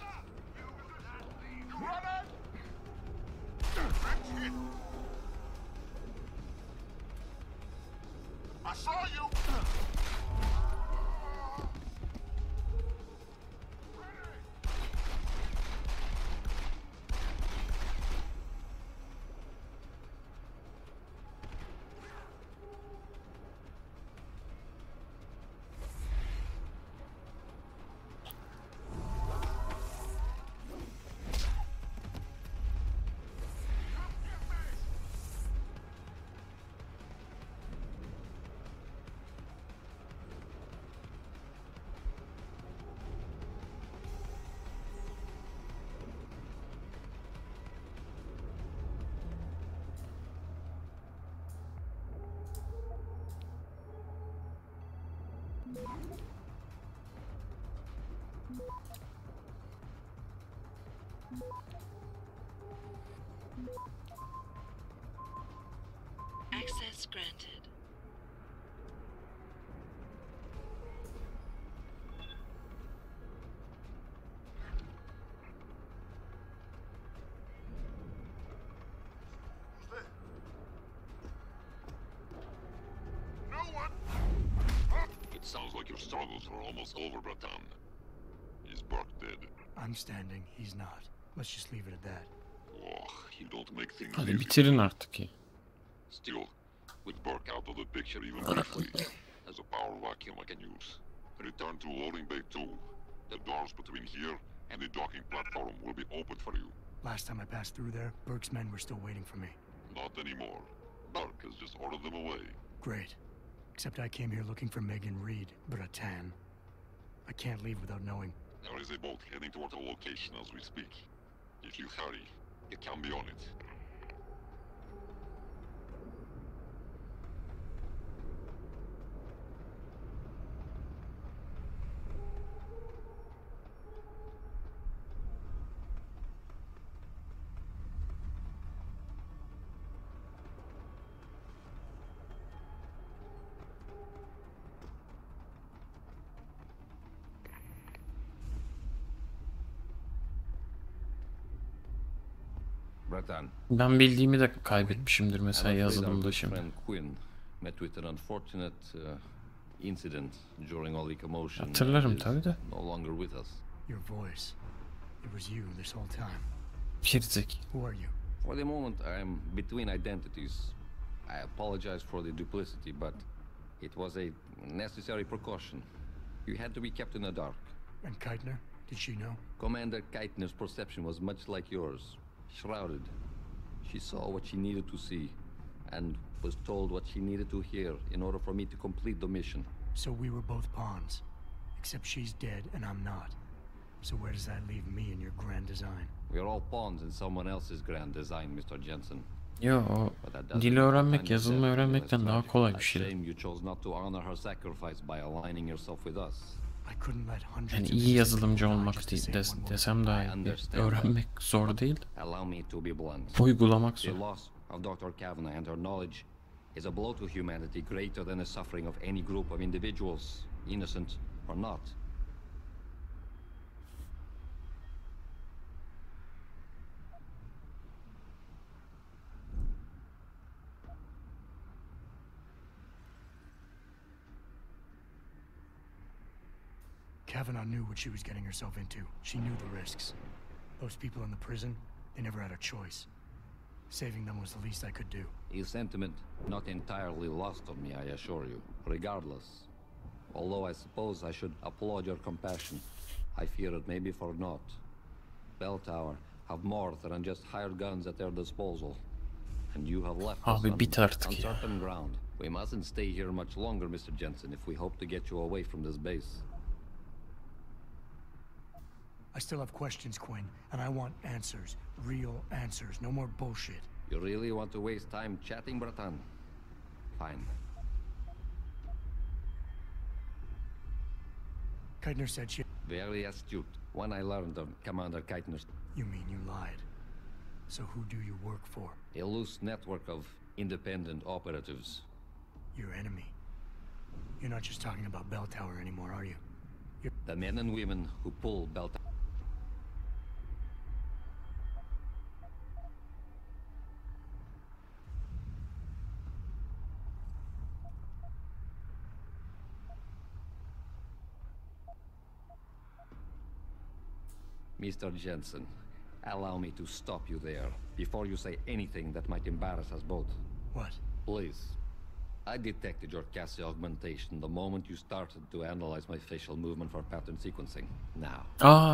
I saw you. Access granted. No one. It sounds like your struggles are almost over, Bratan. Is Burke dead? I'm standing, he's not. Let's just leave it at that. Oh, you don't make things Hadi easy. bitirin artık ya. Still, with Burke out of the picture even briefly, as a power vacuum I can use. Return to loading bay 2. The doors between here and the docking platform will be open for you. Last time I passed through there, Burke's men were still waiting for me. Not anymore. Burke has just ordered them away. Great. Except I came here looking for Megan Reed, Bratan. I can't leave without knowing. There is a boat heading toward the location as we speak. If you hurry, you can be on it. Bratan. Ben bildiğimi de kaybetmişimdir mesela yazılımda şimdi. Friend Quinn met with an unfortunate incident during all the commotion. Hatırlarım Is tabii de. no longer with us. Your voice. It was you this whole time. Gerizek. Who are you? For the moment, I'm between identities. I apologize for the duplicity, but it was a necessary precaution. You had to be kept in the dark. And Keitner? Did she know? Commander Keitner's perception was much like yours. Shrouded. She saw what she needed to see, and was told what she needed to hear in order for me to complete the mission. So we were both pawns. Except she's dead and I'm not. So where does that leave me in your grand design? We are all pawns in someone else's grand design, Mr. Jensen. Yo, o But that doesn't dili öğrenmek, define yazılımı yourself, öğrenmekten Mr. daha kolay bir A şey. shame you chose not to honor her sacrifice by aligning yourself with us. I couldn't let hundreds Yani of iyi innocent yazılımcı people die olmak just to değil save one woman. desem daha I iyi. understand Öğrenmek zor değil. Allow me to be blunt. Uygulamak The zor. loss of Dr. Kavanagh and her knowledge is a blow to humanity greater than the suffering of any group of individuals, innocent or not. Kavanaugh knew what she was getting herself into. She knew the risks. Those people in the prison, they never had a choice. Saving them was the least I could do. His sentiment not entirely lost on me, I assure you. Regardless, although I suppose I should applaud your compassion, I fear it may be for naught. Bell Tower have more than just hired guns at their disposal. And you have left us Abi on bit artık ya. uncertain ground. We mustn't stay here much longer, Mr. Jensen, if we hope to get you away from this base. I still have questions, Quinn, and I want answers. real answers. No more bullshit. You really want to waste time chatting, Bratan? Fine. Keitner said she... Very astute. When I learned of Commander Keitner's... You mean you lied? So who do you work for? A loose network of independent operatives. Your enemy. You're not just talking about Bell Tower anymore, are you? You're... The men and women who pull Bell Tower. Mr. Jensen, allow me to stop you there before you say anything that might embarrass us both. What? Please. I detected your Cassie augmentation the moment you started to analyze my facial movement for pattern sequencing. Now,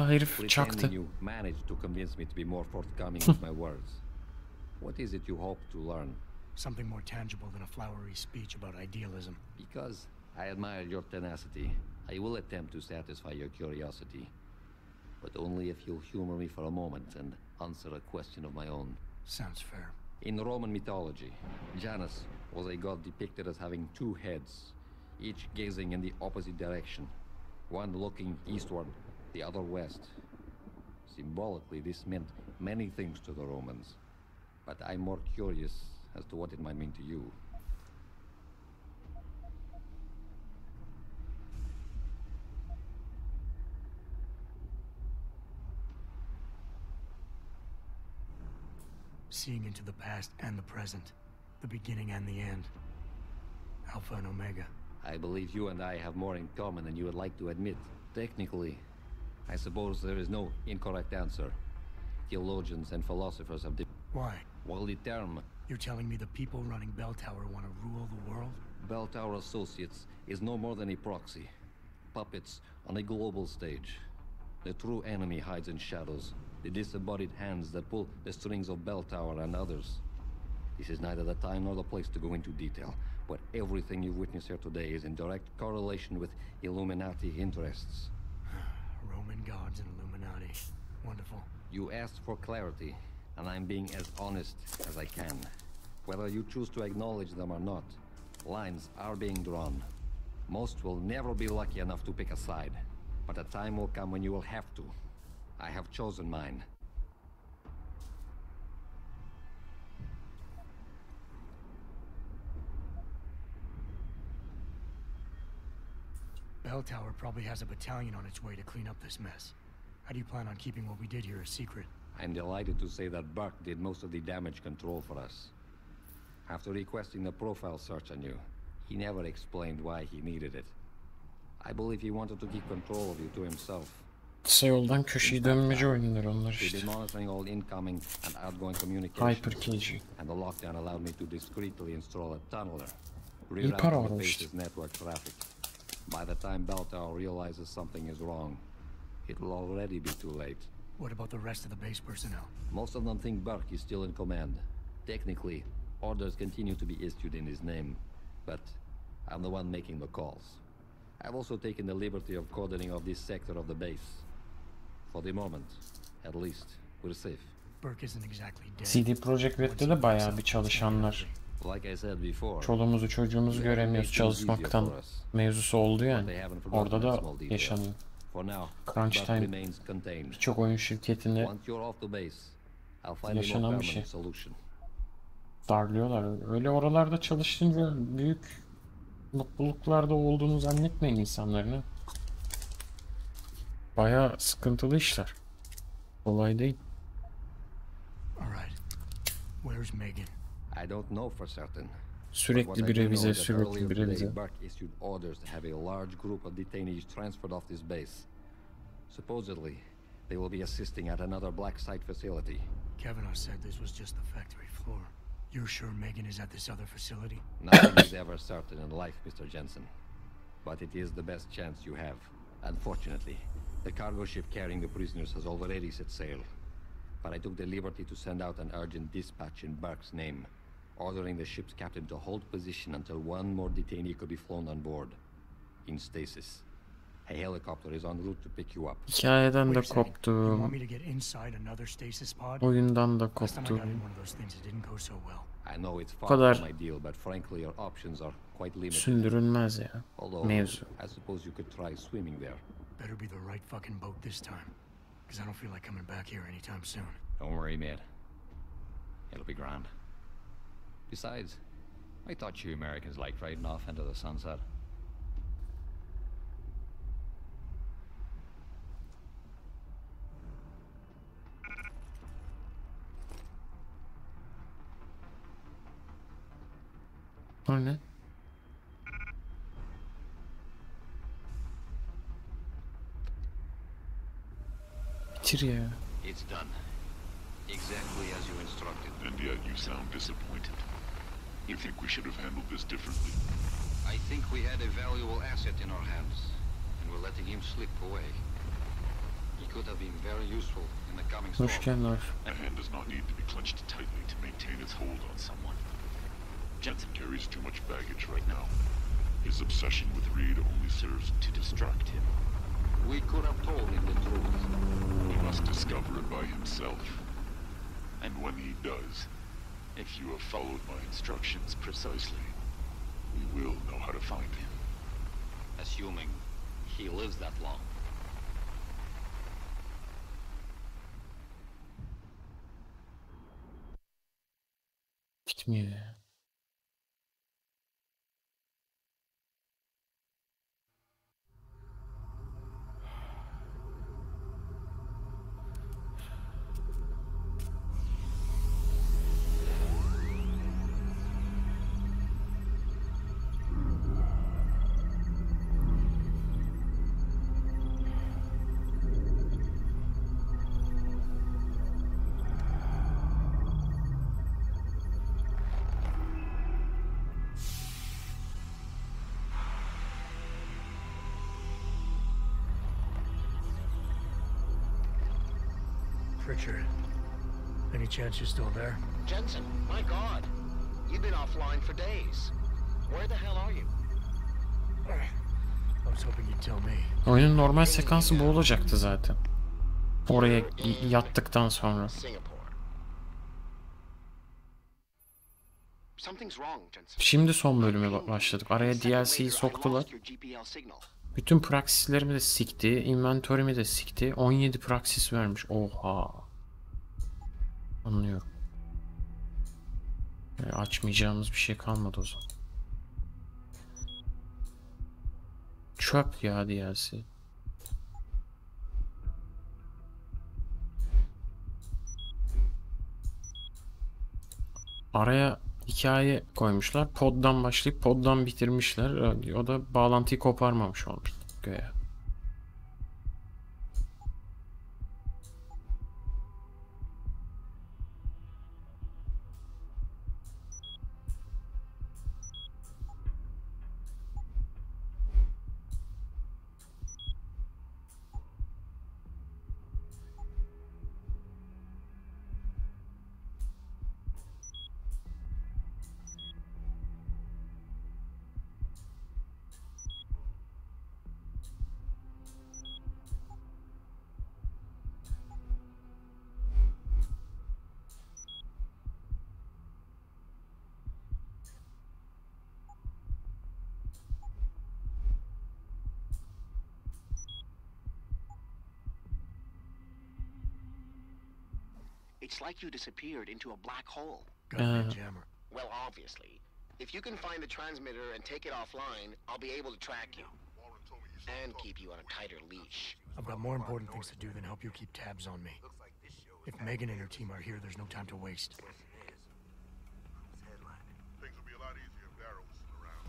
herif çaktı. pretending you managed to convince me to be more forthcoming with my words. What is it you hope to learn? Something more tangible than a flowery speech about idealism. Because I admire your tenacity, I will attempt to satisfy your curiosity. But only if you'll humor me for a moment and answer a question of my own. Sounds fair. In Roman mythology, Janus was a god depicted as having two heads, each gazing in the opposite direction, one looking eastward, the other west. Symbolically, this meant many things to the Romans, but I'm more curious as to what it might mean to you. Seeing into the past and the present, the beginning and the end. Alpha and Omega. I believe you and I have more in common than you would like to admit. Technically, I suppose there is no incorrect answer. Theologians and philosophers have... Why? Well, the term... You're telling me the people running Bell Tower want to rule the world? Bell Tower Associates is no more than a proxy. Puppets on a global stage. The true enemy hides in shadows. The disembodied hands that pull the strings of Bell Tower and others. This is neither the time nor the place to go into detail, but everything you've witnessed here today is in direct correlation with Illuminati interests. Roman gods and Illuminati. Wonderful. You asked for clarity, and I'm being as honest as I can. Whether you choose to acknowledge them or not, lines are being drawn. Most will never be lucky enough to pick a side, but a time will come when you will have to. I have chosen mine. Bell Tower probably has a battalion on its way to clean up this mess. How do you plan on keeping what we did here a secret? I'm delighted to say that Burke did most of the damage control for us. After requesting the profile search on you, he never explained why he needed it. I believe he wanted to keep control of you to himself. Kısa yoldan köşeyi dönmeci oyunları onlar We've işte. been monitoring all incoming and outgoing communications. Hyper-KG. And the lockdown allowed me to discreetly install a tunneler, İyi para rerouting the var işte. base's network traffic. By the time Bell Tower realizes something is wrong, it will already be too late. What about the rest of the base personnel? Most of them think Burke is still in command. Technically, orders continue to be issued in his name, but I'm the one making the calls. I've also taken the liberty of coordinating of this sector of the base. For the moment, at least, we're safe. Burke isn't exactly dead. CD Projekt Red'de de bayağı bir çalışanlar. Like I said before, Çoluğumuzu çocuğumuzu göremiyoruz çalışmaktan mevzusu oldu yani. Orada da yaşanıyor. for now, Crunch Burke time. remains contained. Birçok oyun şirketinde Once you're off the base, I'll find a more yaşanan bir şey. permanent solution. Darlıyorlar. Öyle oralarda çalışınca büyük mutluluklarda olduğunu zannetmeyin insanların. Ha. Bayağı sıkıntılı işler. Kolay değil. All right. Where's Megan? I don't know for certain. Sürekli bir revize, sürekli bir revize. Burke issued orders to have a large group of detainees transferred off this base. Supposedly, they will be assisting at another black site facility. Kavanaugh said this was just the factory floor. You're sure Megan is at this other facility? Nothing is ever certain in life, Mr. Jensen. But it is the best chance you have. Unfortunately, the cargo ship carrying the prisoners has already set sail. But I took the liberty to send out an urgent dispatch in Burke's name, ordering the ship's captain to hold position until one more detainee could be flown on board, in stasis. A helicopter is en route to pick you up. Hikayeden de Wait a second. You want koptum. me to get inside another stasis pod? Oyundan da Last time I got koptum. in one of those things, it didn't go so well. I know it's far kadar from ideal, but frankly your options are quite limited. sündürülmez ya Although, mevzu. I suppose you could try swimming there. Better be the right fucking boat this time. Because I don't feel like coming back here anytime soon. Don't worry, mate. It'll be grand. Besides, I thought you Americans liked riding off into the sunset. O ne? Bitir ya. It's done. Exactly as you instructed. And yet you sound disappointed. You think we should have handled this differently? I think we had a valuable asset in our hands, and we're letting him slip away. He could have been very useful in the coming storm. Hoş geldin Arif. A hand does not need to be clenched tightly to maintain its hold on someone. Jensen carries too much baggage right now. His obsession with Reed only serves to distract him. We could have told him the truth. He must discover it by himself. And when he does, if you have followed my instructions precisely, we will know how to find him. Assuming he lives that long. Bitmiyor ya. Pritchard, any chance you're still there? Jensen, my God. You've been offline for days. Where the hell are you? I was hoping you'd tell me. Oyunun normal sekansı bu olacaktı zaten. Oraya yattıktan sonra. Singapore. Something's wrong, Jensen. Şimdi son bölüme başladık. Araya DLC'yi soktular. Bütün praksislerimi de sikti. Inventory'mi de sikti. 17 praksis vermiş. Oha. Anlıyorum. Açmayacağımız bir şey kalmadı o zaman. Çöp ya DLC. Araya hikaye koymuşlar. Pod'dan başlayıp pod'dan bitirmişler. O da bağlantıyı koparmamış olmuş. Göğe. It's like you disappeared into a black hole. Goddamn jammer. Well, obviously. If you can find the transmitter and take it offline, I'll be able to track you. And keep you on a tighter leash. I've got more important things to do than help you keep tabs on me. If Megan and her team are here, there's no time to waste. Things would be a lot easier if Darrow was still around.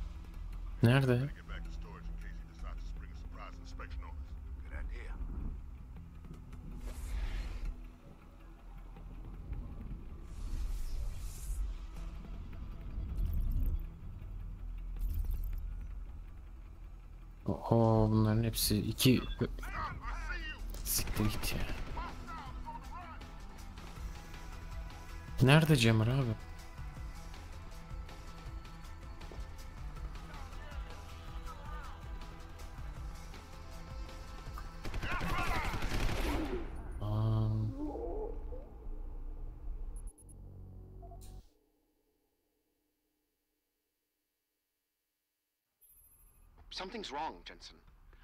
Nerede? Get back to storage in case he decides to spring a surprise inspection on us. Good idea. Oho, bunların hepsi iki... Siktir git ya. Nerede Jammer abi? Something's wrong, Jensen.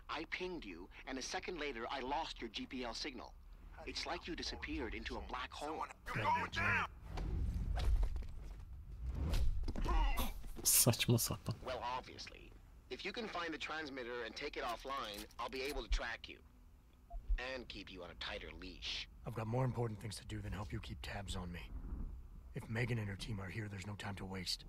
I pinged you, and a second later, I lost your GPL signal. It's like you disappeared into a black hole. Saçma sapan. Well, obviously. If you can find the transmitter and take it offline, I'll be able to track you. And keep you on a tighter leash. I've got more important things to do than help you keep tabs on me. If Megan and her team are here, there's no time to waste.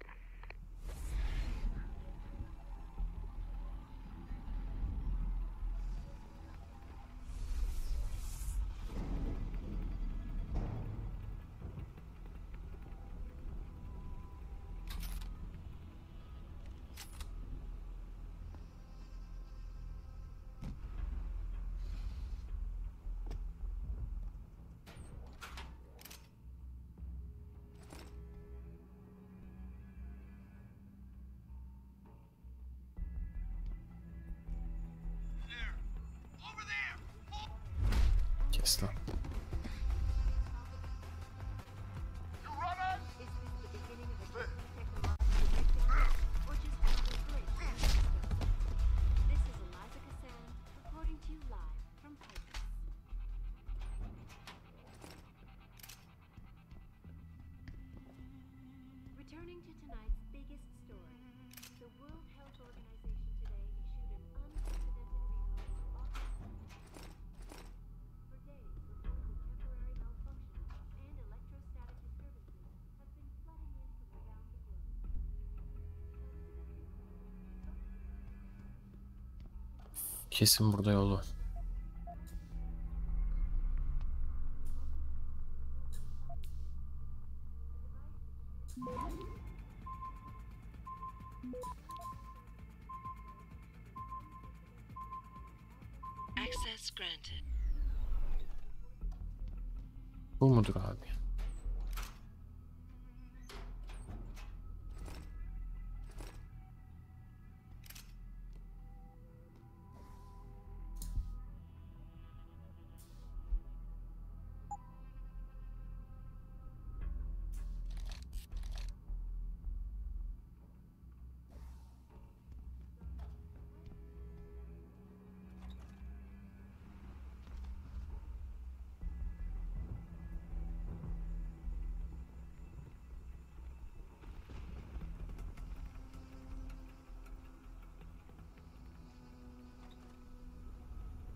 Kes lan. Returning to tonight's biggest story, the World Health Organization today issued an unprecedented recall for days. Reports of temporary malfunctions and electrostatic disturbances have been flooding in from around the globe. Kesin burada yol var. Access granted. Bu mudur abi?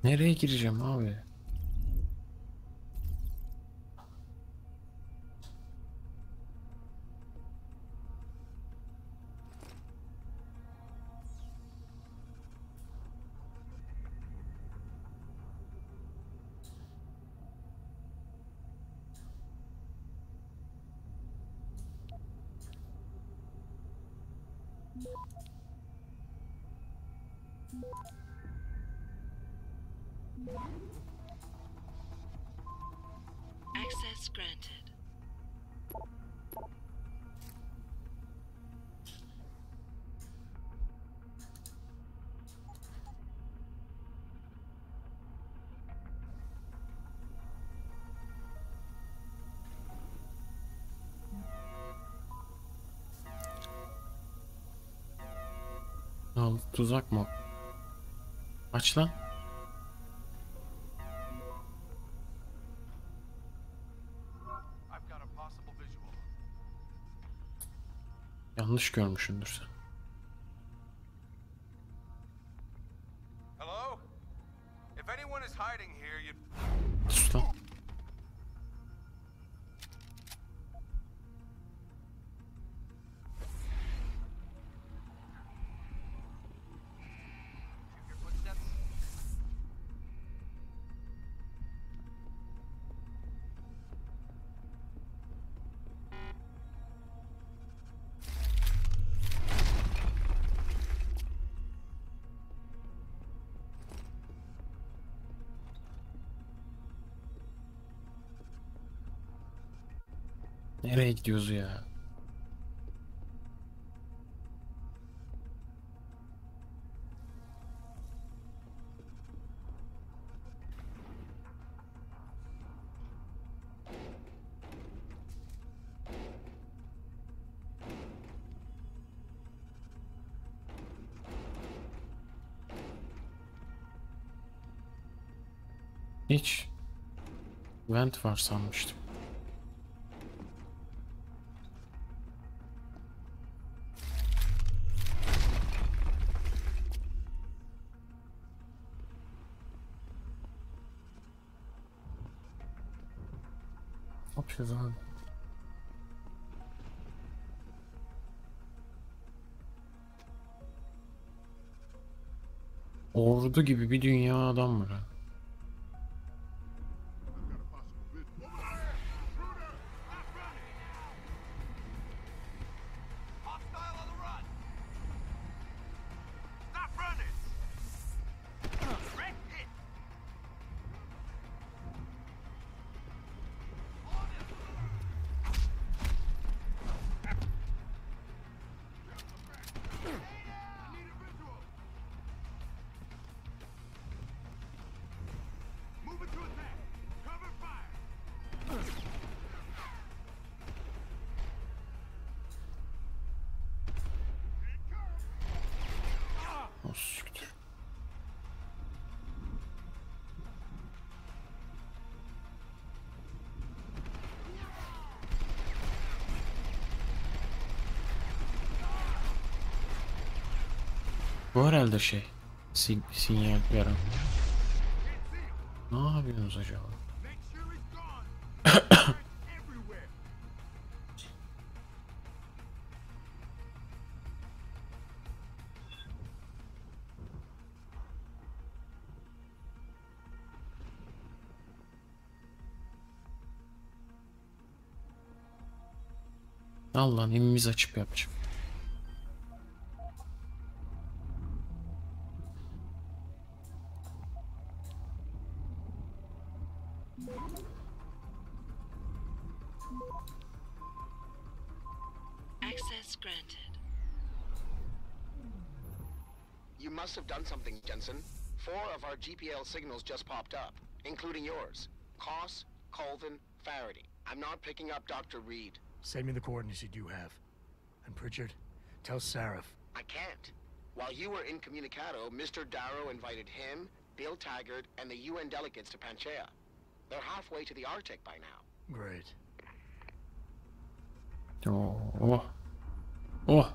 Nereye gireceğim abi? Access granted. Ne oldu? Tuzak mı? Aç lan. Yanlış görmüşsündür sen. Hello? If anyone is hiding here, you... Sus lan. Your footsteps? Nereye gidiyoruz ya? Hiç. Vent var sanmıştım. Ne yapıyoruz abi? Ordu gibi bir dünya adam var ha. Hostile on the run! Stop running! Red hit! Move it to attack! Cover fire! O siktir. Bu herhalde şey. Sinyal veren. Ne yapıyorsunuz acaba? Make sure he's gone! Everywhere! Allah'ın imimiz açıp yapacağım. Access granted. You must have done something, Jensen. 4 of our GPL signals just popped up, including yours. Koss, Colvin, Faraday. I'm not picking up Dr. Reed. Send me the coordinates you do have. And Pritchard, tell Sarif. I can't. While you were incommunicado, Mr. Darrow invited him, Bill Taggart, and the UN delegates to Panchea. They're halfway to the Arctic by now. Great. Oh. Oh.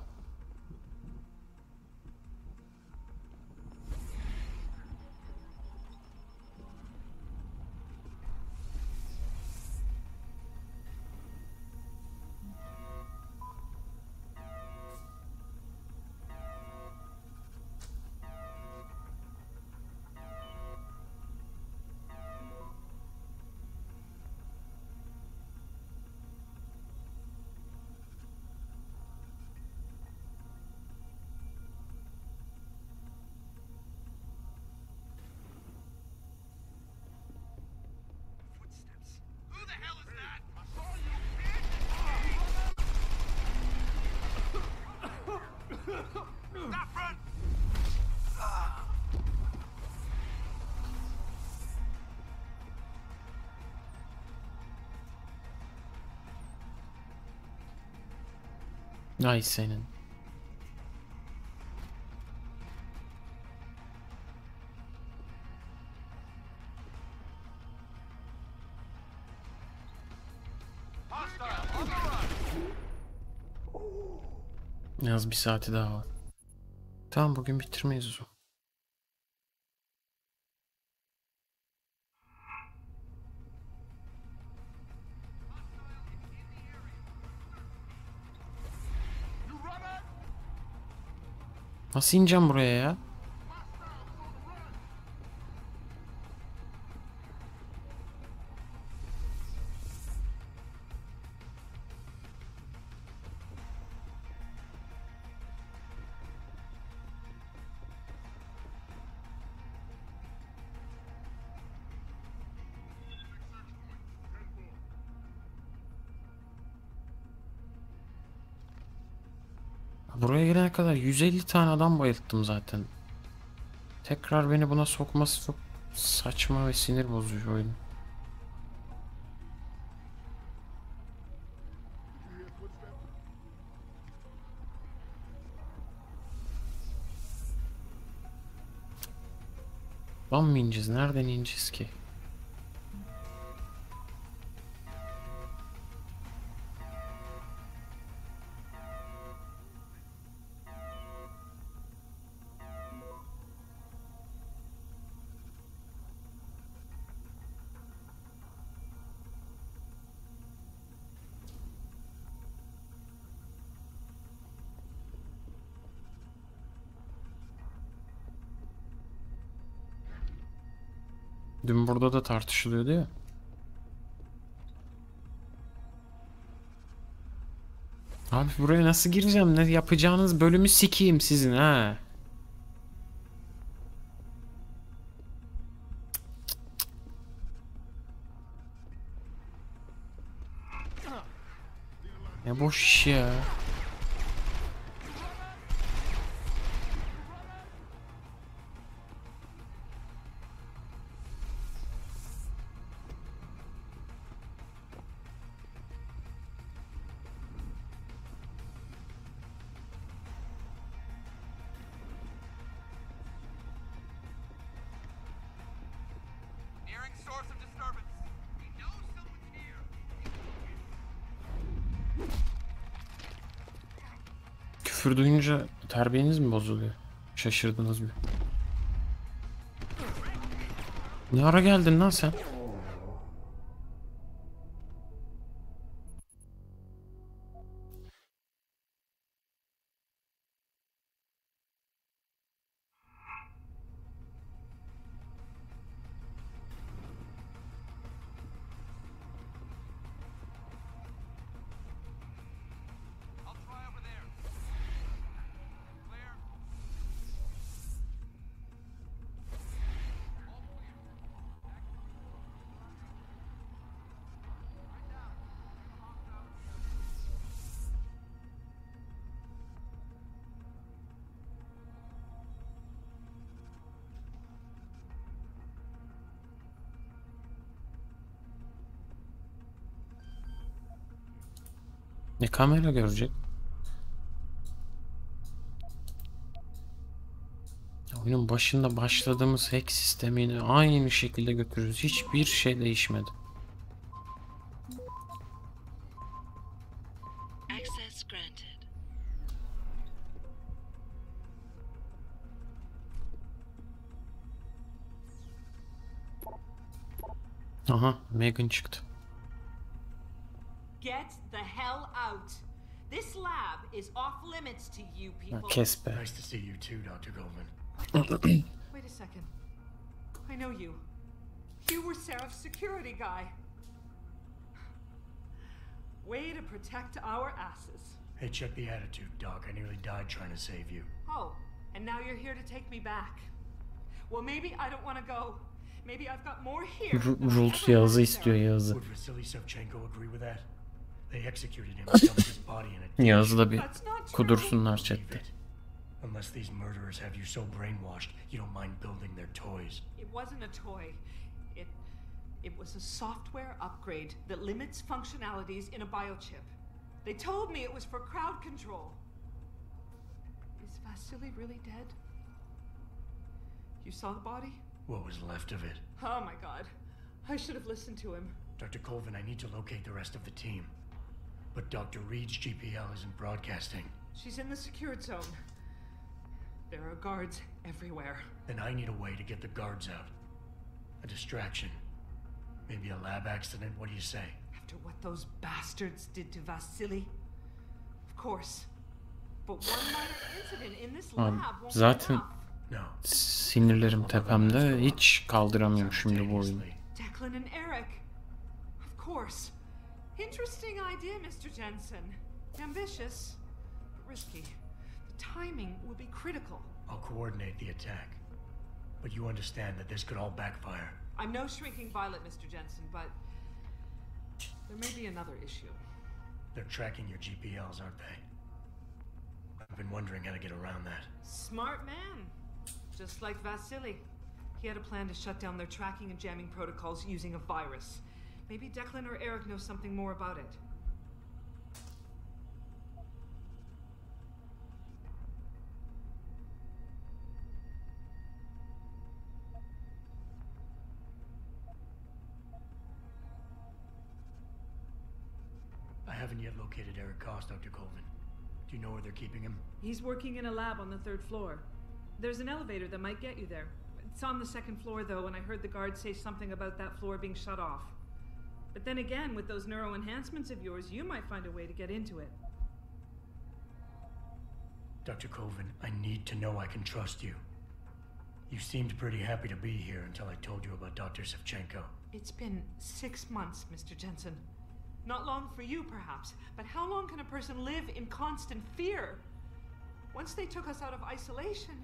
Footsteps. Who the hell is that? Stop run! Ay senin. Hostile on the run! Yaz bir saati daha var. Tamam bugün bitirmeyiz o zaman. You runner! Nasıl ineceğim buraya ya? Buraya gelene kadar 150 tane adam bayılttım zaten. Tekrar beni buna sokması çok saçma ve sinir bozucu oyun. Lan mı ineceğiz? Nereden ineceğiz ki? Dün burada da tartışılıyordu ya. Abi buraya nasıl gireceğim? Ne yapacağınız bölümü sikeyim sizin ha. Ne boş iş ya. Nearing source of disturbance. We know someone's here. Küfür duyunca terbiyeniz mi bozuluyor? Şaşırdınız mı? Ne ara geldin lan sen? I'll try over there. Clear. Ne kamera görecek? Oyunun başında başladığımız hack sistemini aynı şekilde götürürüz. Hiçbir şey değişmedi. Access granted. Aha, Megan çıktı. Get the hell out. This lab is off limits to you Ha, people. kes be. Nice to see you too, Dr. Goldman. Wait a second. I know you. You were Seraph's security guy. Way to protect our asses. Hey, check the attitude, Doc. I nearly died trying to save you. Oh, and now you're here to take me back. Well, maybe I don't want to go. Maybe I've got more here. Rules Yağız'ı istiyor Yağız'ı. Would Vasily Savchenko agree with that? They executed him and dumped his body in a Yağız'ı da bir That's not true. kudursunlar chatte. Unless these murderers have you so brainwashed, you don't mind building their toys. It wasn't a toy. It was a software upgrade that limits functionalities in a biochip. They told me it was for crowd control. Is Vasily really dead? You saw the body? What was left of it? Oh my god. I should have listened to him. Dr. Colvin, I need to locate the rest of the team. But Dr. Reed's GPL isn't broadcasting. She's in the secured zone. There are guards everywhere. Then I need a way to get the guards out. A distraction. Maybe a lab accident, what do you say? After what those bastards did to Vasily? Of course. But one minor incident in this Abi, lab won't be zaten enough. No. sinirlerim tepemde. Hiç kaldıramıyorum şimdi bu oyunu. Declan and Eric. Of course. Interesting idea, Mr. Jensen. Ambitious, but risky. The timing will be critical. I'll coordinate the attack. But you understand that this could all backfire. I'm no shrinking violet, Mr. Jensen, but there may be another issue. They're tracking your GPLs, aren't they? I've been wondering how to get around that. Smart man. Just like Vasily. He had a plan to shut down their tracking and jamming protocols using a virus. Maybe Declan or Eric know something more about it. I haven't yet located Eric Koss, Dr. Colvin. Do you know where they're keeping him? He's working in a lab on the 3rd floor. There's an elevator that might get you there. It's on the 2nd floor, though, and I heard the guard say something about that floor being shut off. But then again, with those neuro enhancements of yours, you might find a way to get into it. Dr. Colvin, I need to know I can trust you. You seemed pretty happy to be here until I told you about Dr. Shevchenko. It's been 6 months, Mr. Jensen. Not long for you, perhaps, but how long can a person live in constant fear? Once they took us out of isolation,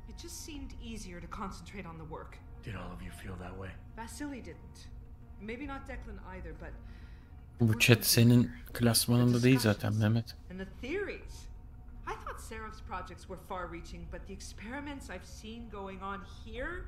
it just seemed easier to concentrate on the work. Did all of you feel that way? Vasily didn't. Maybe not Declan either, but... Bu chat senin klasmanında değil zaten Mehmet. And the theories. I thought Seraph's projects were far-reaching, but the experiments I've seen going on here...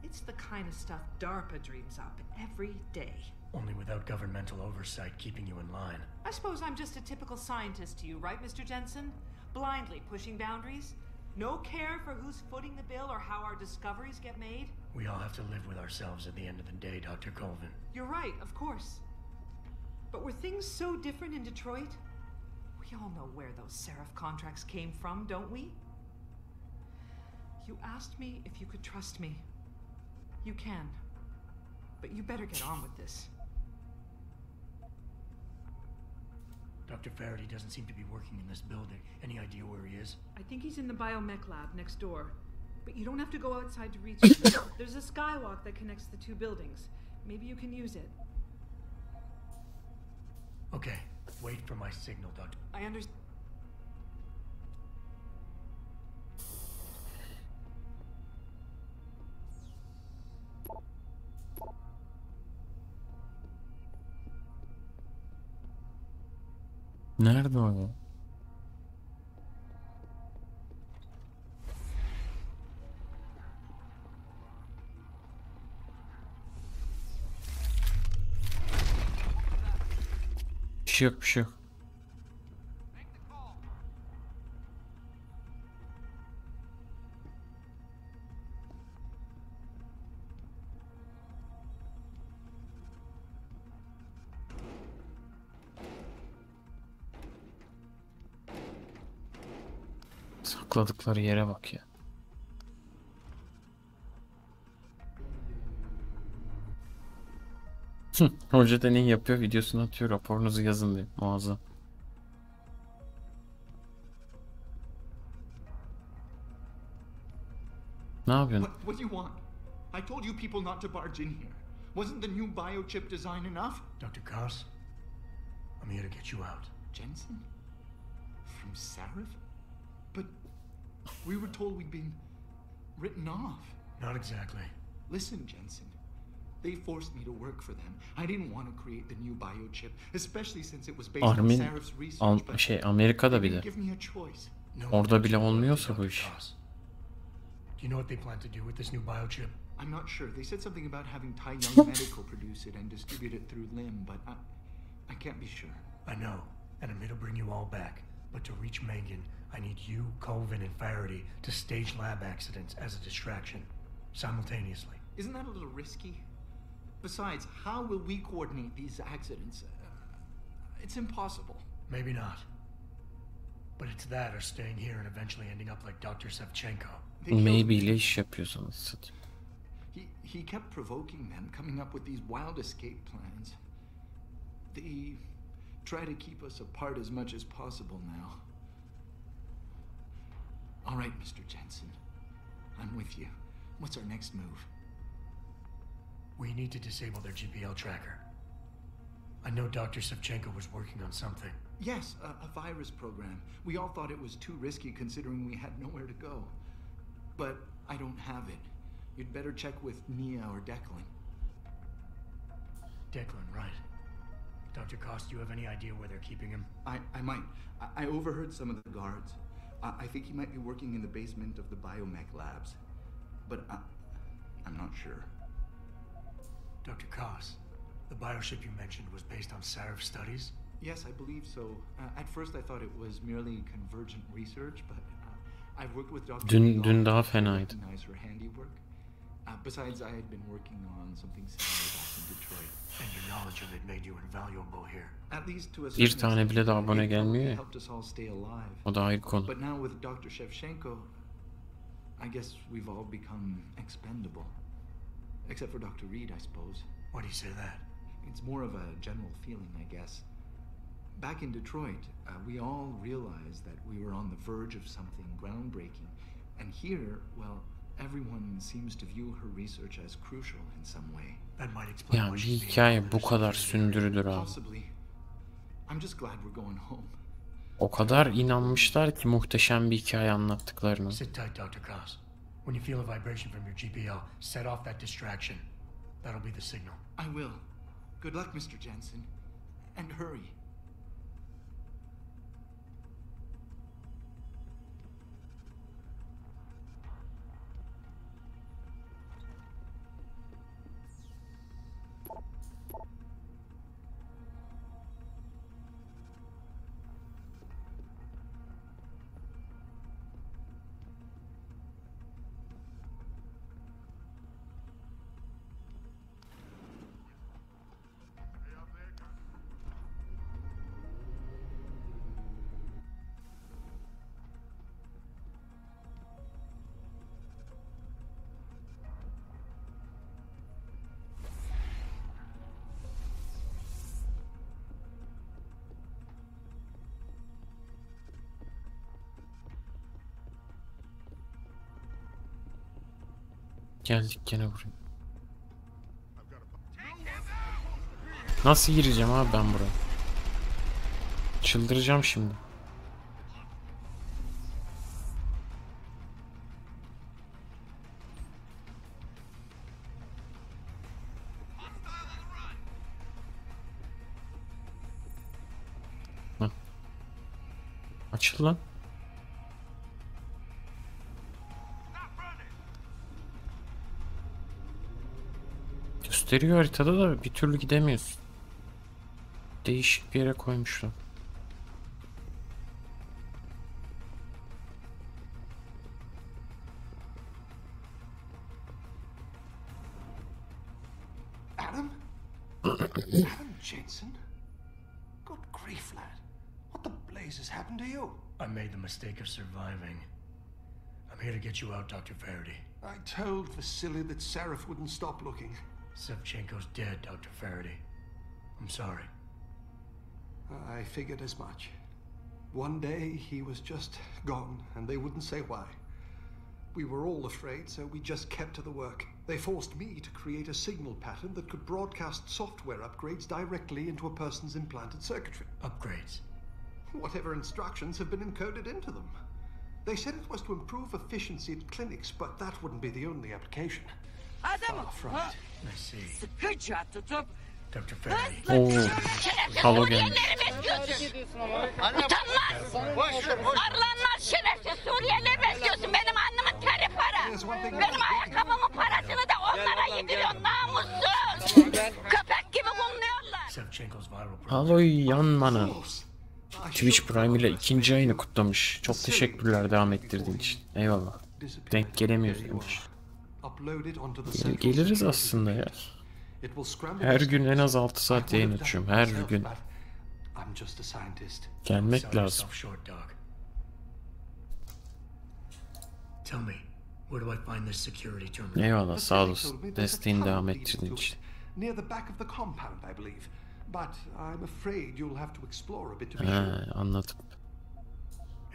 It's the kind of stuff DARPA dreams up every day. Only without governmental oversight keeping you in line. I suppose I'm just a typical scientist to you, right, Mr. Jensen? Blindly pushing boundaries? No care for who's footing the bill or how our discoveries get made? We all have to live with ourselves at the end of the day, Dr. Colvin. You're right, of course. But were things so different in Detroit? We all know where those Seraph contracts came from, don't we? You asked me if you could trust me. You can. But you better get on with this. Dr. Faraday doesn't seem to be working in this building. Any idea where he is? I think he's in the biomech lab next door. But you don't have to go outside to reach him. There's a skywalk that connects the two buildings. Maybe you can use it. Okay, wait for my signal, Doctor. I understand. Nerede o ya? Bir şey yok, bir şey yok. Sakladıkları yere bak ya. Hoca deney yapıyor, videosunu atıyor, raporunuzu yazın diye. Muazzam. Ne yapıyorsun? What do you want? I told you people not to barge in here. Wasn't the new biochip design enough? Dr. Koss, I'm here to get you out. Jensen? From Sarif? But we were told we'd been written off. Not exactly. Listen, Jensen. They forced me to work for them. I didn't want to create the new biochip, especially since it was based on Sarif's research. But Amerika'da bir de. give me a choice. Orada bile olmuyorsa bu iş. Do you know what they plan to do with this new biochip? I'm not sure. They said something about having Tai Young Medical produce it and distribute it through LIM, but I can't be sure. I know, and I'm here to bring you all back. But to reach Megan, I need you, Colvin, and Faraday to stage lab accidents as a distraction, simultaneously. Isn't that a little risky? Besides, how will we coordinate these accidents? It's impossible. Maybe not. But it's that or staying here and eventually ending up like Dr. Shevchenko. Maybe ile iş yapıyorsanız. He kept provoking them, coming up with these wild escape plans. They try to keep us apart as much as possible now. All right, Mr. Jensen. I'm with you. What's our next move? We need to disable their GPL tracker. I know Dr. Shevchenko was working on something. Yes, a virus program. We all thought it was too risky considering we had nowhere to go. But I don't have it. You'd better check with Nia or Declan. Declan, right. Dr. Koss, do you have any idea where they're keeping him? I might. I overheard some of the guards. I think he might be working in the basement of the biomech labs. But I'm not sure. Dr. Koss, the bioship you mentioned was based on Sarif studies? Yes, I believe so. At first I thought it was merely convergent research, but I've worked with Dr. Dün daha fenaydı. Her handiwork. Besides, I had been working on something similar back in Detroit. And your knowledge of it made you invaluable here. At least to a Bir tane bile daha abone gelmiyor ya. helped us all stay alive. O da ayrı konu. But now with Dr. Shevchenko, I guess we've all become expendable. Except for Dr. Reed, I suppose. Why do you say that? It's more of a general feeling, I guess. Back in Detroit, we all realized that we were on the verge of something groundbreaking. And here, well, everyone seems to view her research as crucial in some way. That might explain Ya why bir she's being hikaye bu held kadar so sündürülür abi. Possibly. I'm just glad we're going home. O kadar inanmışlar ki muhteşem bir hikaye anlattıklarını. Sit tight, Dr. Cross. When you feel a vibration from your GPL, set off that distraction. That'll be the signal. I will. Good luck, Mr. Jensen. And hurry. Geldik gene buraya. Nasıl gireceğim abi ben buraya? Çıldıracağım şimdi. Hı. Açıl lan. Gösteriyor haritada da bir türlü gidemiyorsun. Değişik bir yere koymuşlar. Adam? Adam Jensen? Good grief, lad. What the blazes happened to you? I made the mistake of surviving. I'm here to get you out, Dr. Faraday. I told Vasily that Seraph wouldn't stop looking. Sevchenko's dead, Dr. Faraday. I'm sorry. I figured as much. One day he was just gone, and they wouldn't say why. We were all afraid, so we just kept to the work. They forced me to create a signal pattern that could broadcast software upgrades directly into a person's implanted circuitry. Upgrades? Whatever instructions have been encoded into them. They said it was to improve efficiency at clinics, but that wouldn't be the only application. Far from it. I see. Sıkıca tutup Dr. Faraday. Oo. Halo gelmiş. utanmaz. Arlanmaz şerefsiz Suriyelileri besliyorsun. Benim annemin teri para. Benim ayakkabımın parasını da onlara yediriyorsun namussuz. Köpek gibi kumluyorlar. Sevchenko's viral Halo'yu yanmana. Twitch Prime ile 2. ayını kutlamış. Çok teşekkürler devam ettirdiğin için. Eyvallah. Denk gelemiyoruz demiş. Geliriz aslında ya. Her gün en az 6 saat yayın açıyorum. Her gün. Gelmek lazım. Eyvallah sağ olasın. Desteğini devam ettirdiğin için. Near the back of the compound, I believe. But I'm afraid you'll have to explore a bit to be Ha, sure. anladım.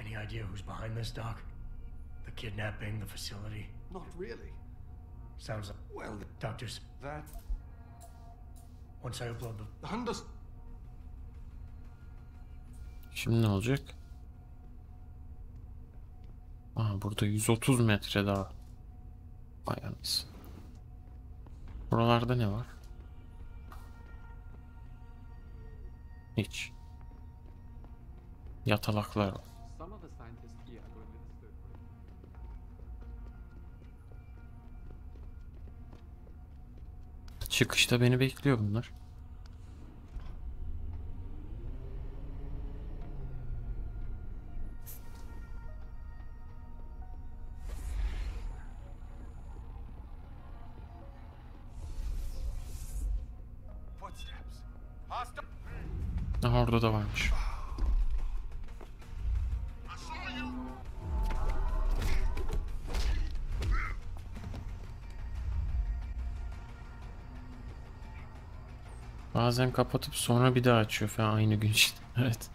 Any idea who's behind this, Doc? The kidnapping, the facility? Not really. Sounds like... Well, Doctors, that... once I upload the... Şimdi ne olacak? Aa, burada 130 metre daha. Vay anasını. Buralarda ne var? Hiç. Yatalaklar var. Çıkışta beni bekliyor bunlar. Aha orada da varmış. Bazen kapatıp sonra bir daha açıyor falan aynı gün işte. Evet.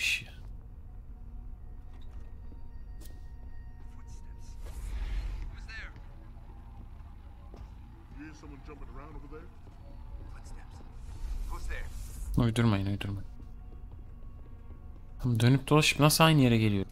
neymiş ya? You hear someone jumping around over there? Uydurmayın, uydurmayın. Dönüp dolaşıp nasıl aynı yere geliyor?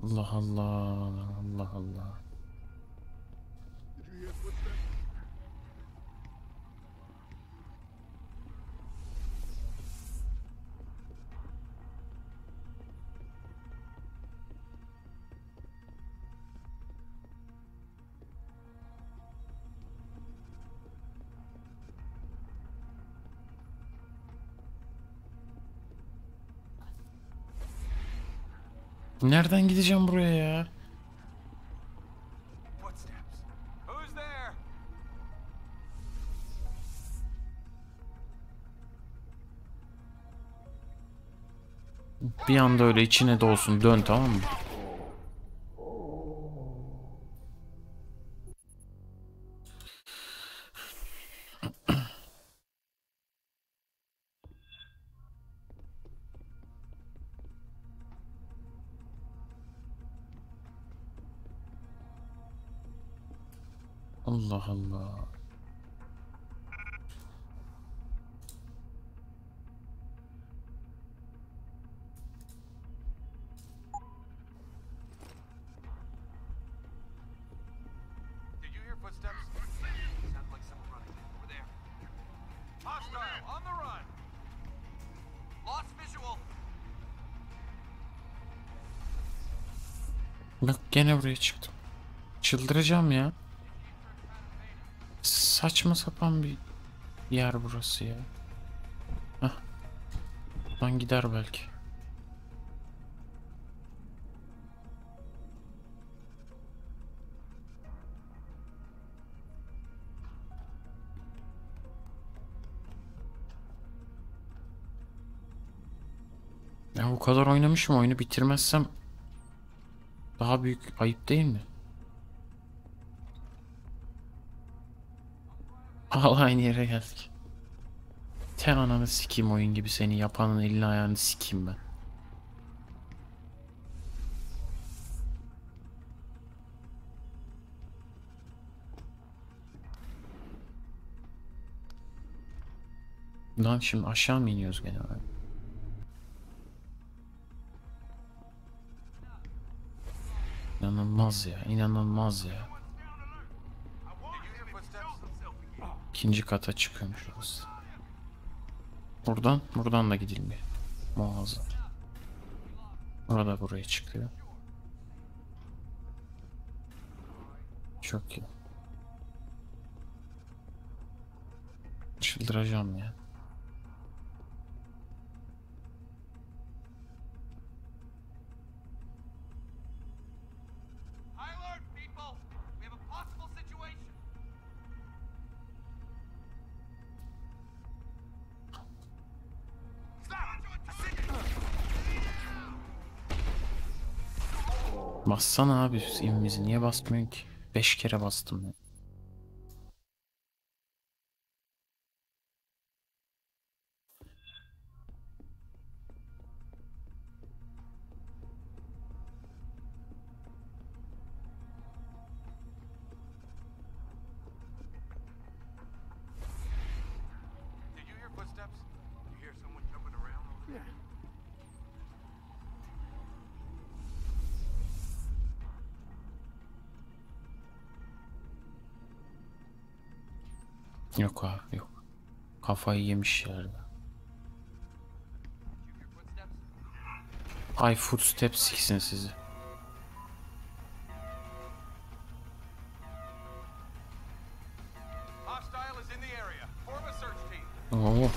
Allah Allah, Allah Allah. Did you hear footsteps? Nereden gideceğim buraya ya? Footsteps. Who's there? Bir anda öyle içine dolsun, dön, tamam mı? Allah Allah. Did you hear footsteps? Sounded like someone running. Over there. Hostile on the run. Lost visual. Bak gene buraya çıktım. Çıldıracağım ya. Saçma sapan bir yer burası ya. Hah. Buradan gider belki. Ya o kadar oynamışım, oyunu bitirmezsem daha büyük ayıp değil mi? Hala aynı yere geldik. Te ananı sikeyim, oyun gibi seni yapanın elini ayağını sikeyim ben. Lan şimdi aşağı mı iniyoruz gene abi? İnanılmaz ya, inanılmaz ya. İkinci kata çıkıyormuş orası. Buradan da gidilmiyor. Muazzam. Orada buraya çıkıyor. Çok iyi. Çıldıracağım ya. Bassana abi evimizi, niye basmıyorsun ki? 5 kere bastım ya. Did you hear footsteps? You hear someone jumping around over there? Yok abi yok. Kafayı yemiş yerde. Ay footsteps siksin sizi. Hostile is in the area. Form a search team. Oo.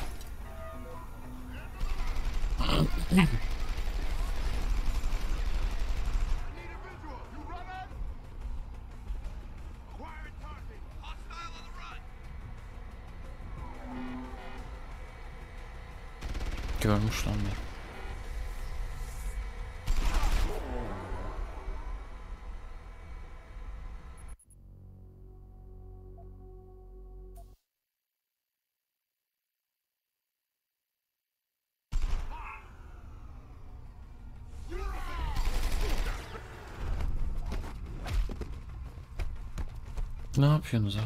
Görmüş lan beni. Ne yapıyorsunuz abi?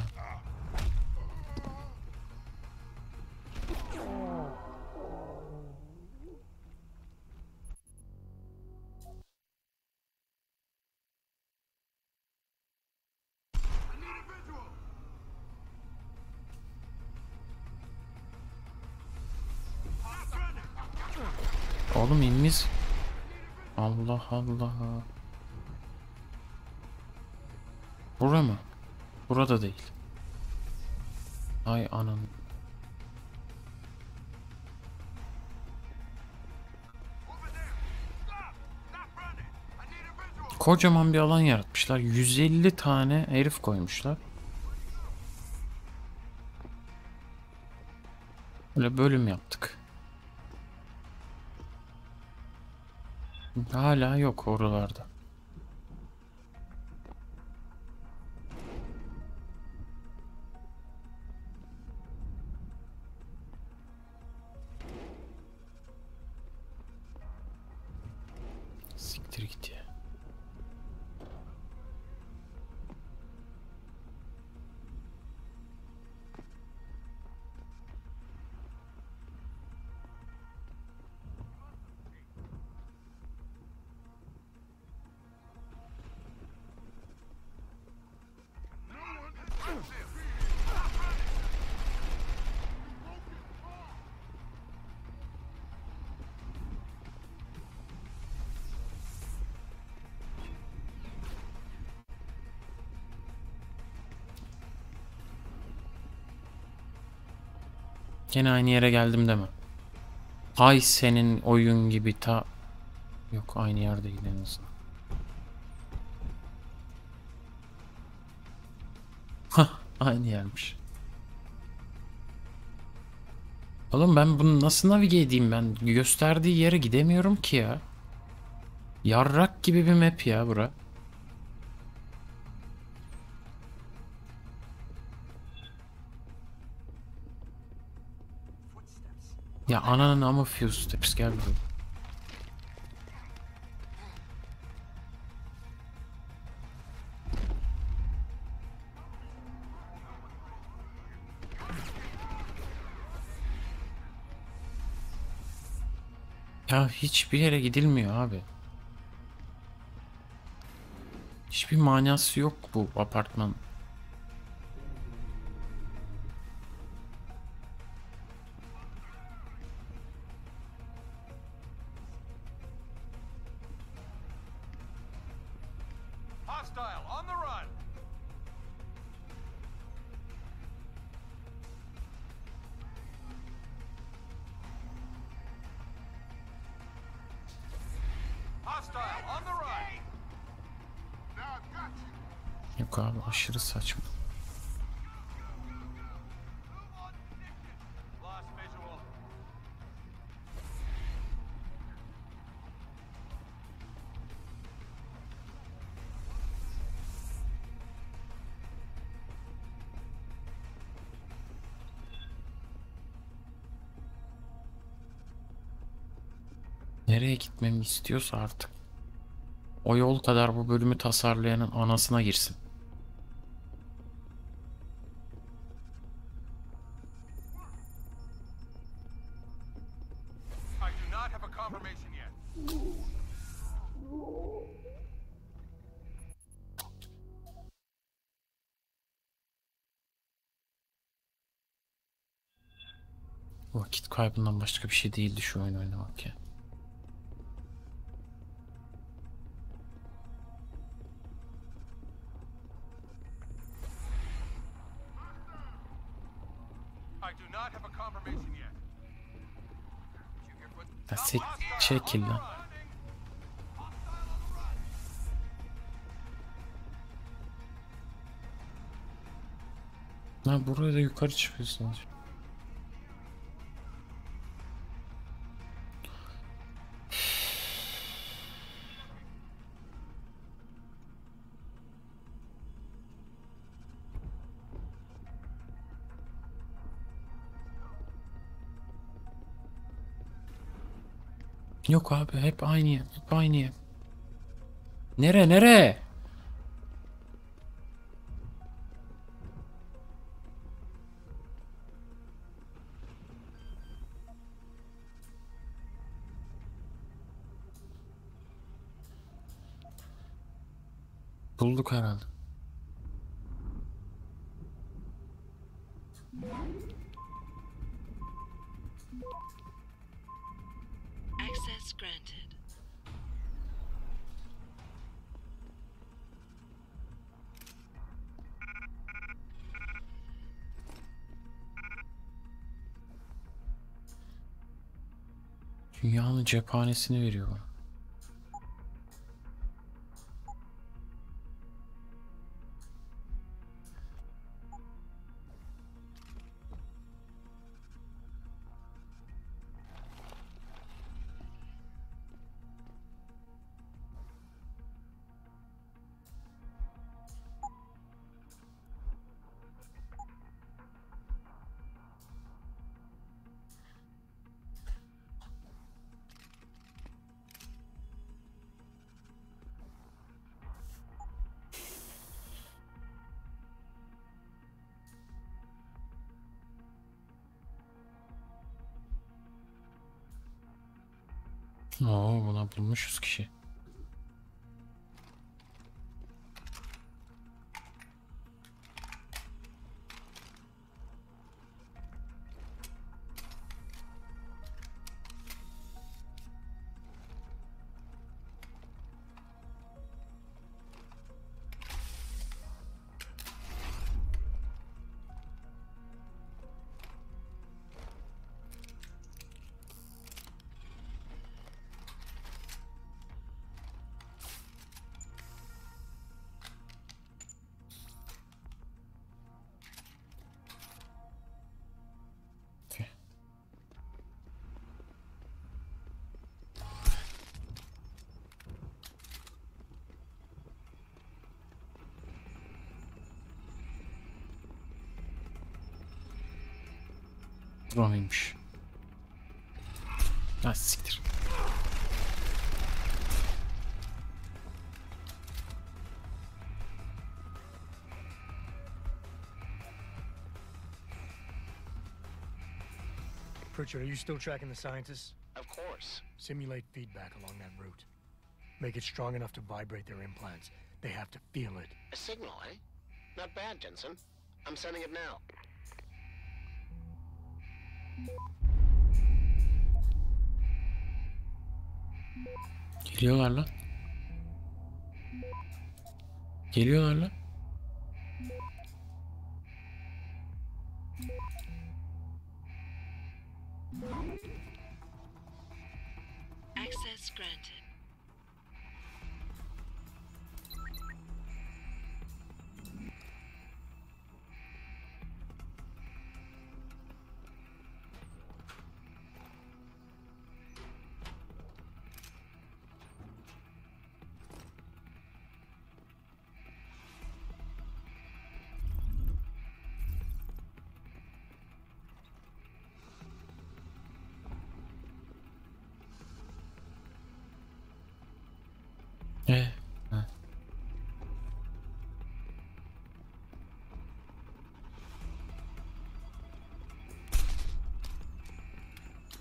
Oğlum inmiz. Allah Allah. Bura mı? Burada değil. Ay anam. Kocaman bir alan yaratmışlar. 150 tane herif koymuşlar. Böyle bölüm yaptık. Hala yok oralarda. Siktir git ya. Gene aynı yere geldim deme. Ay senin oyun gibi ta... Yok aynı yerde değil en azından. Hah aynı yermiş. Oğlum ben bunu nasıl navige edeyim ben? Gösterdiği yere gidemiyorum ki ya. Yarrak gibi bir map ya bura. Ya ananın ama few steps gel buraya. Ya hiçbir yere gidilmiyor abi. Hiçbir manası yok bu apartman. Hostile on the run. Hostile on the run. Yok abi aşırı saçma. Lost visual. Nereye gitmemi istiyorsa artık. O yol kadar bu bölümü tasarlayanın anasına girsin. I do not have a confirmation yet. Vakit kaybından başka bir şey değildi şu oyun oynamak ya. I do not have a confirmation yet. Ya çekil lan. Ha buraya da yukarı çıkıyorsunuz. Yok abi hep aynı yer, hep aynı yer. Nere? Bulduk herhalde. Access granted. Dünyanın cephanesini veriyor bana. Oo, buna bulmuşuz kişi. Buramıymış. Ha siktir. Pritchard, are you still tracking the scientists? Of course. Simulate feedback along that route. Make it strong enough to vibrate their implants. They have to feel it. A signal, eh? Not bad, Jensen. I'm sending it now. Geliyorlar lan. Geliyorlar lan. Access granted. Ha.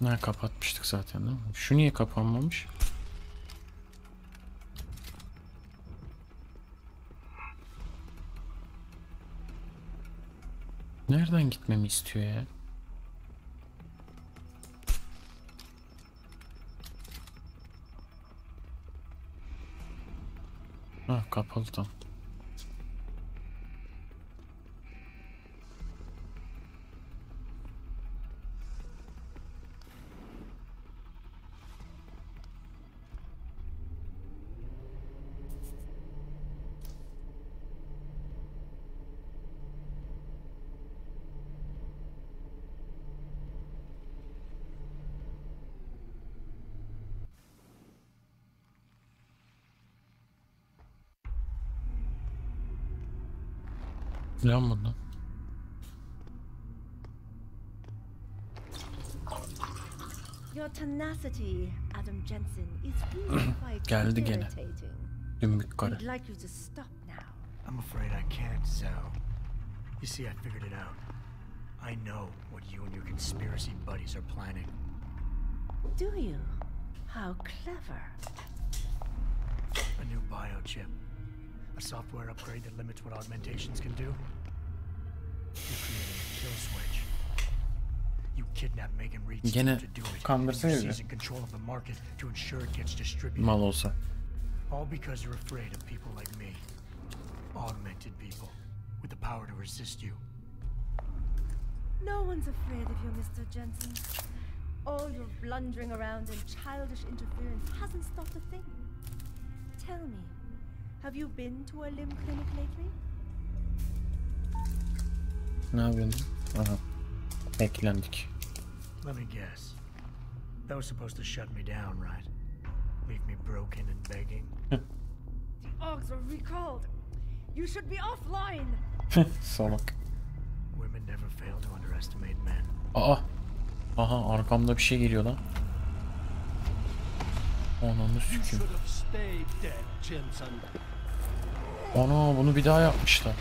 Ne kapatmıştık zaten değil mi? Şu niye kapanmamış? Nereden gitmemi istiyor ya? Ha, kapalı tam. Lan bundan. Your tenacity, Adam Jensen, is really quite Geldi gene. irritating. Dümbük karı. I'd like you to stop now. I'm afraid I can't, Zell. You see, I figured it out. I know what you and your conspiracy buddies are planning. Do you? How clever. A new biochip. A software upgrade that limits what augmentations can do? You're creating a kill switch. You kidnap Megan Reed's Gene to do it. kandırsana You're bizi. seizing control of the market to ensure it gets distributed. Mal olsa. All because you're afraid of people like me. Augmented people with the power to resist you. No one's afraid of you, Mr. Jensen. All your blundering around and childish interference hasn't stopped a thing. Tell me, have you been to a limb clinic lately? Ne yapıyorsun? Aha. Eklendik. Let me guess. That was supposed to shut me down, right? Leave me broken and begging. The Augs are recalled. You should be offline. Salak. Women never fail to underestimate men. Aa. Aha arkamda bir şey geliyor lan. Ananı sikeyim. Ana bunu bir daha yapmışlar.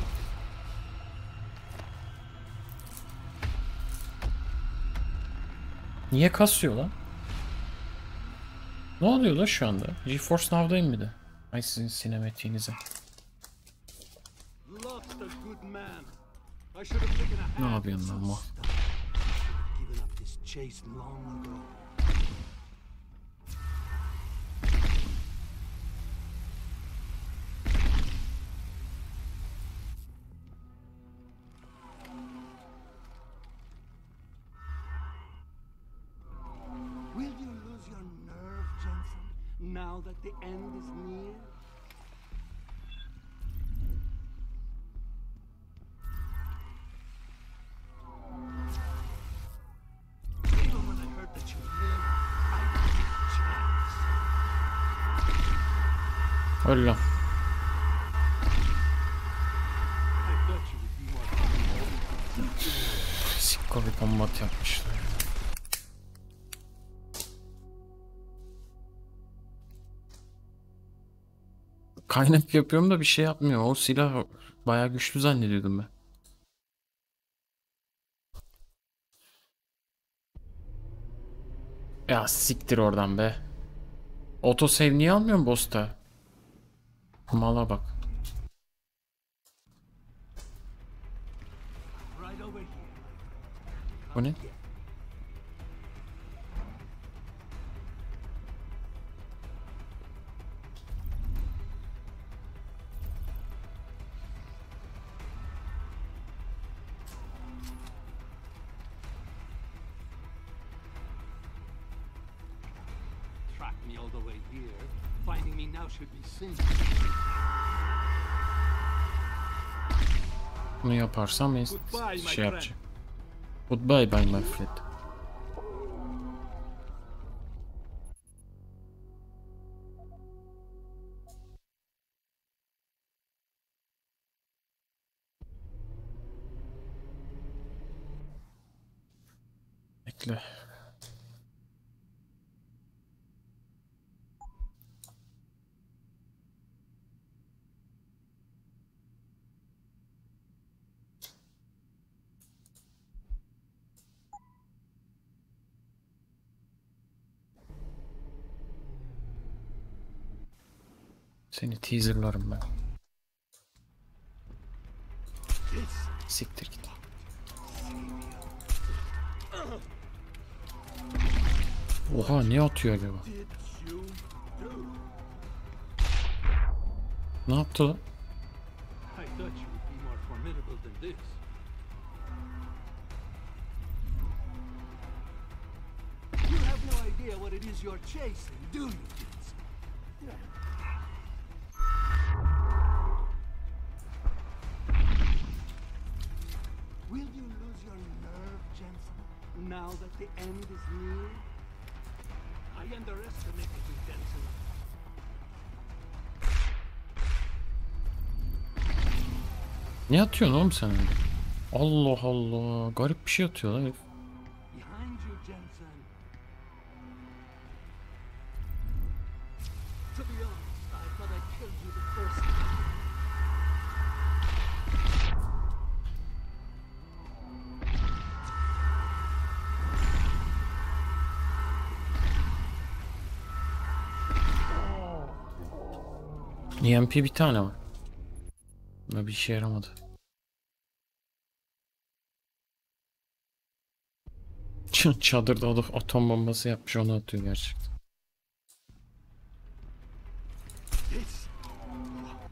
Niye kasıyor lan? Ne oluyor lan şu anda? GeForce Now'dayım bir de. Ay sizin sinematiğinize. Ne yapıyorsun lan bu? Will you lose your nerve, Jensen, now that the end is near? Even when I heard that you lived, I didn't chance. Öyle lan. I thought you would be more Sikko bir kombat yapmışlar. Kaynak yapıyorum da bir şey yapmıyor. O silah bayağı güçlü zannediyordum ben. Ya siktir oradan be. Autosave niye almıyorum boss'ta? Mala bak. Bu ne? track me all the way here. Finding me now should be simple. Bunu yaparsam şey yapacağım. Goodbye bye my friend. Bekle. Seni teaserlarım ben. Siktir git. Oha ne atıyor acaba? Ne yaptı lan? I thought you would be more formidable than this. You have no idea what it is you're chasing, do you, Jensen? Will you lose your nerve, Jensen, now that the end is near? I underestimated you, Jensen. Ne atıyorsun oğlum sen öyle? Allah Allah. Garip bir şey atıyor lan herif. Behind you, Jensen. To be honest, I thought I killed you the first time. EMP bir tane var. Ama bir işe yaramadı. Çadırda atom bombası yapmış, onu atıyor gerçekten.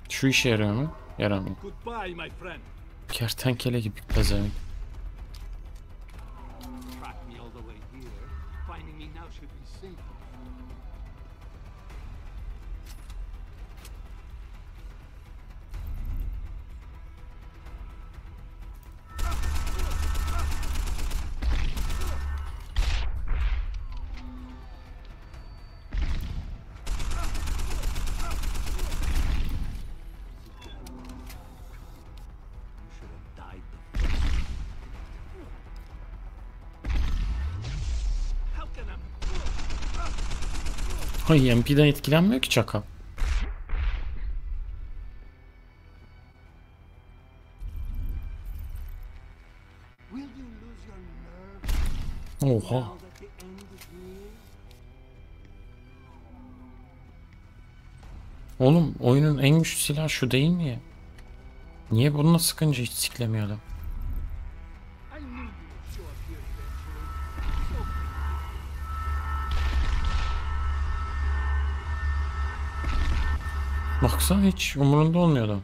Şu işe yarıyor mu? Yaramıyor. Goodbye, my friend. Kertenkele gibi pezevenk. Track me all the way here. Finding me now should be simple. Ay, MP'den etkilenmiyor ki çakal. Oha. Oğlum oyunun en güçlü silahı şu değil mi ya? Niye bununla sıkınca hiç siklemiyor adam? Baksana, hiç umurunda olmuyor adam.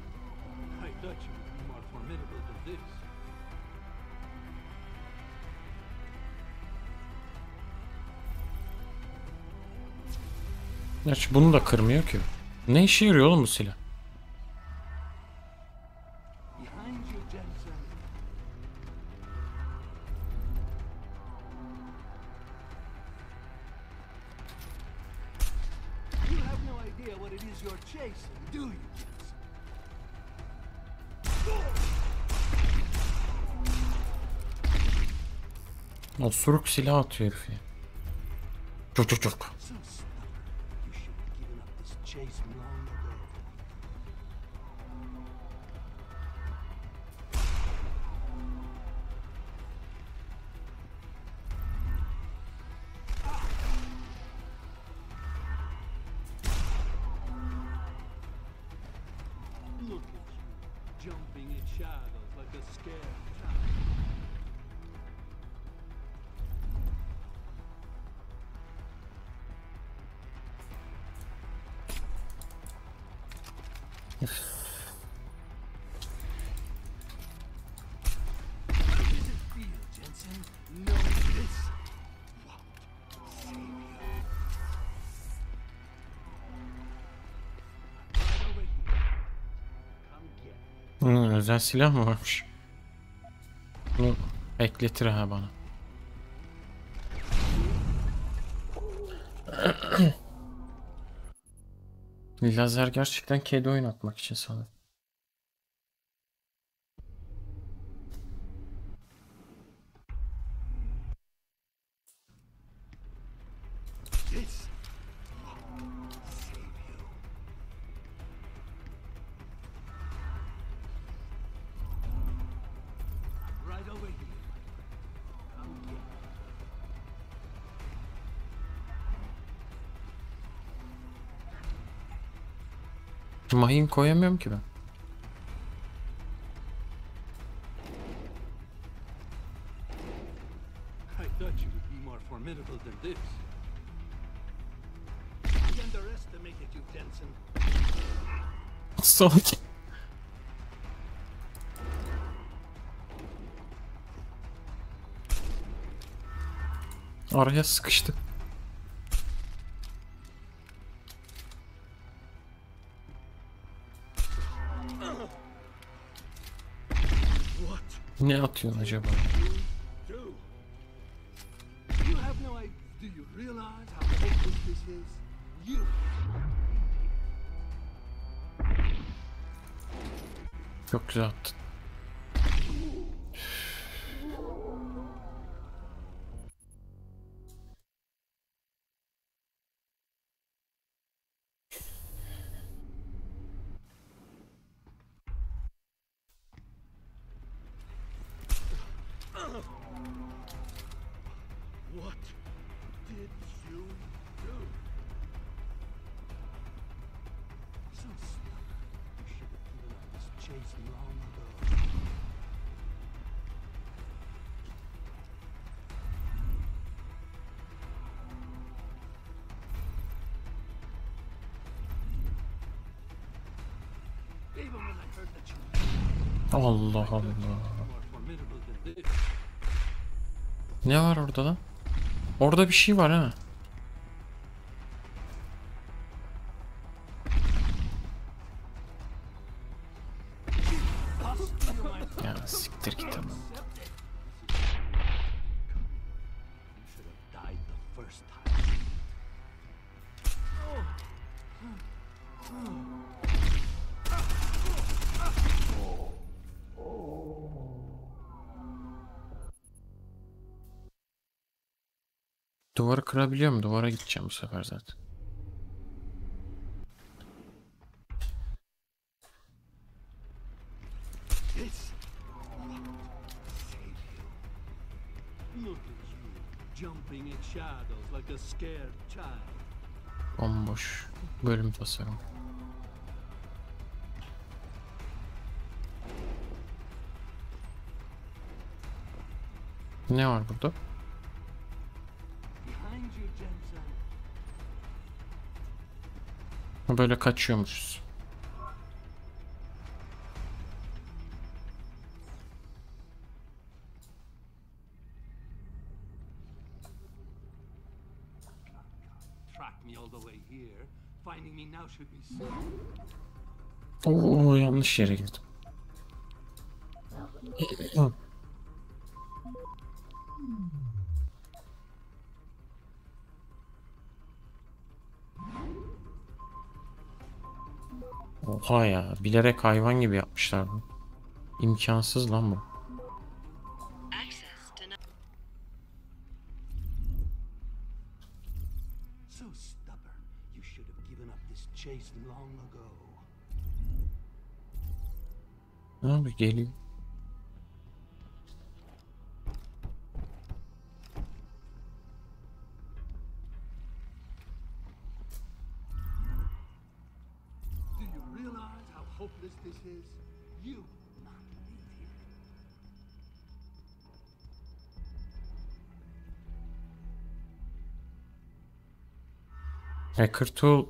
Gerçi bunu da kırmıyor ki. Ne işe yarıyor oğlum bu silah? Osuruk silah atıyor herif ya. Çok çok çok. Look at you, jumping in shadows like a scared child. Özel silah mı varmış? Bunu ekletir ha bana. Lazer gerçekten kedi oynatmak için sanırım. Mayın koyamıyorum ki ben. I thought you would be more formidable than this. I underestimated you, Jensen. Salak. Araya sıkıştı. Ne atıyorsun acaba? You have no idea. Do you realize how hopeless this is? You. Çok güzel attın. What did you do? So smart. You should have given up this chase long Allah Allah. Ne var orada lan? Orada bir şey var ha. Ya siktir git ama. Duvarı kırabiliyorum. Duvara gideceğim bu sefer zaten. Bomboş bölüm tasarım. Ne var burada? Böyle kaçıyormuşuz. Oo, yanlış yere girdim. Oha ya, bilerek hayvan gibi yapmışlar bunu. İmkansız lan bu. Abi geliyor. Hacker tool.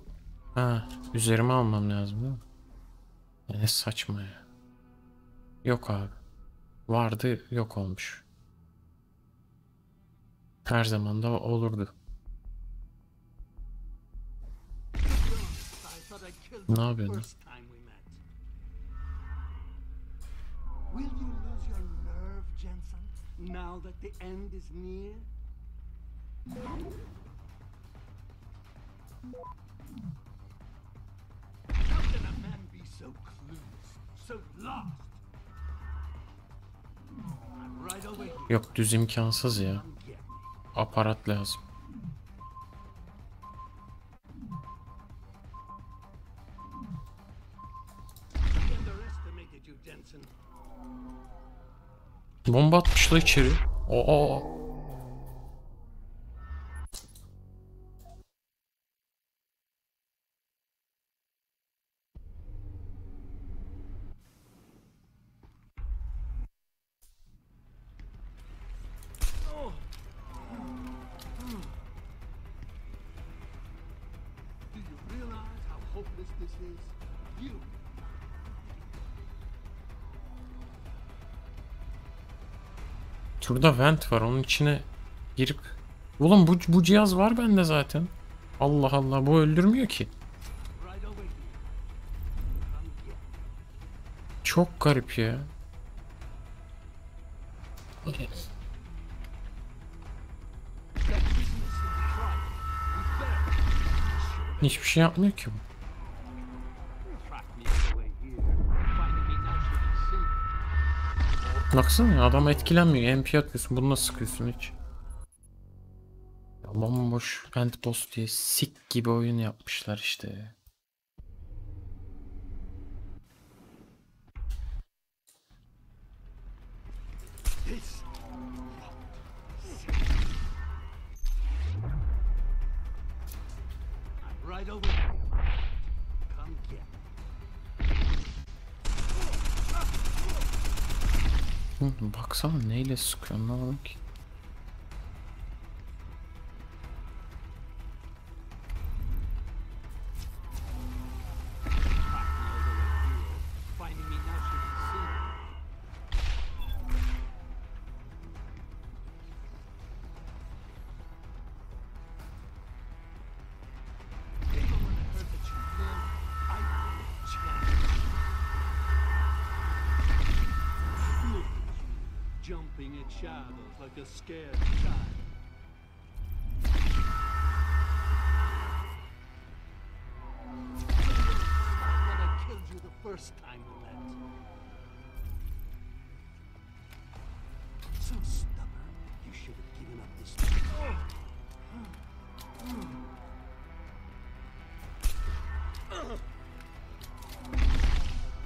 Ha, üzerime almam lazım değil mi? Ne saçma ya. Yok abi. Vardı, yok olmuş. Her zaman da olurdu. Ne yapıyorsun? Will you lose your nerve, Jensen, now that the end is near? How can a man be so clueless, so lost? I'm right over here. Yok, düz imkansız ya. Aparat lazım. Bomba atmışlar içeri. Oo. Do you realize how hopeless this is? You. Şurada vent var, onun içine girip... Oğlum bu cihaz var bende zaten. Allah Allah, bu öldürmüyor ki. Çok garip ya. Hiçbir şey yapmıyor ki bu. Baksana ya, adam etkilenmiyor. MP atıyorsun, bunu nasıl sıkıyorsun hiç? Ya bomboş end boss diye sik gibi oyun yapmışlar işte. Right over here. Come get Baksana neyle sıkıyorsun, anlamadım ki. jumping at shadows like a scared child. When I killed you the first time we met. So stubborn, you should have given up this.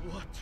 What?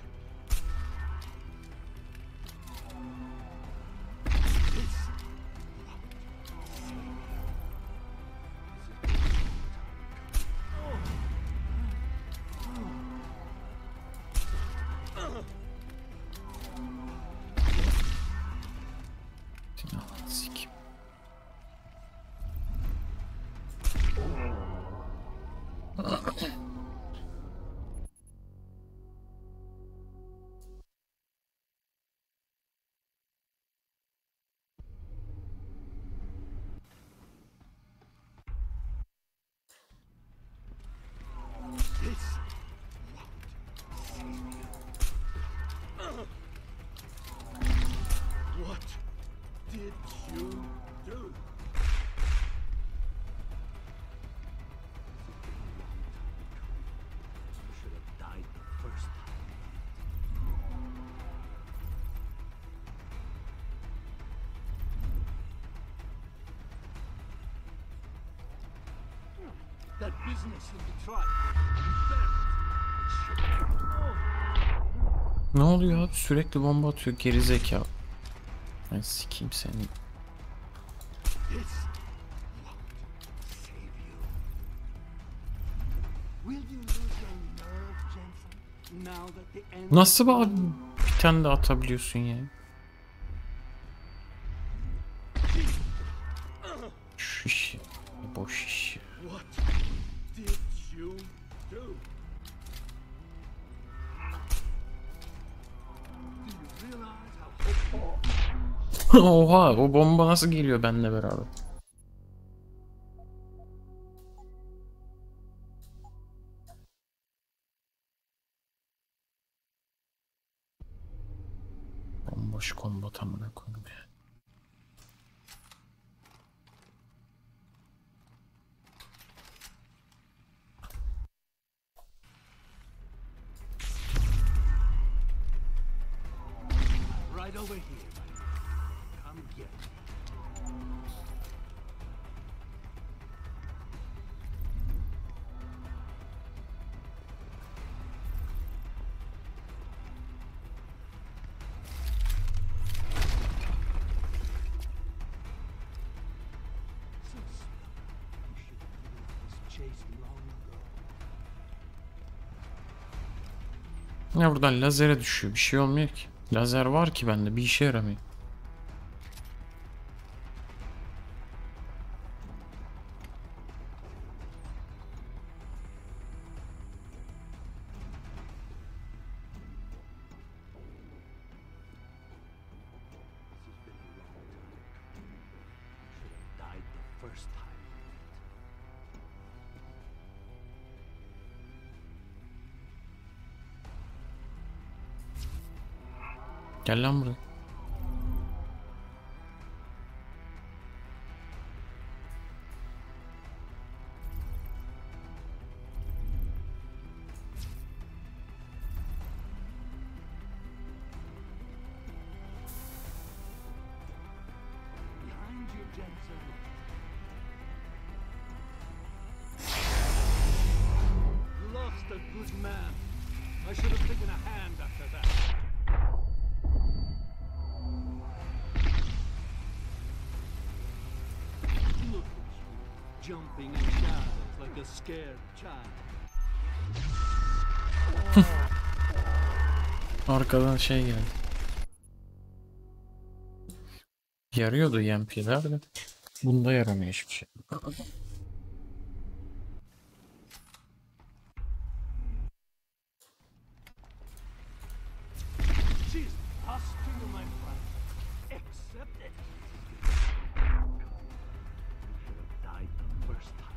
What did you do? You should have died the first time. That business in Detroit. Ne oluyor abi? Sürekli bomba atıyor gerizekalı. Ben sikeyim seni. Nasıl bir tane de atabiliyorsun ya? Şu iş. Boş iş. Oha, o bomba nasıl geliyor benimle beraber? Bomboş combo tamına koyayım ya. Right over here. Come get me. Ya buradan lazere düşüyor. Bir şey olmuyor ki. Lazer var ki bende. Bir işe yaramıyor. Gel lan buraya. Behind you, Jensen. You lost a good man. I should have taken a hand after that. Look at you, jumping in shadows like a scared child. Arkadan şey geldi. Yarıyordu EMP'ler de. Bunda yaramıyor hiçbir şey. She's lost to you, my friend. Accept it. You should have died the first time.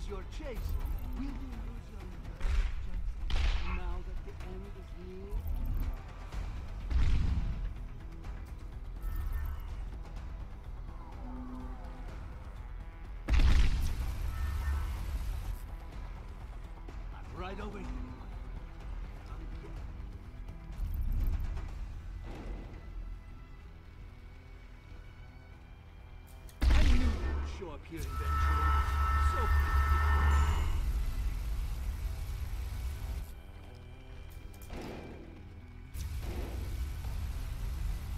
lose your chase? Will you lose your nerve, Jensen, now that the end is near? I'm right over here. I knew you would show up here eventually. So predictable.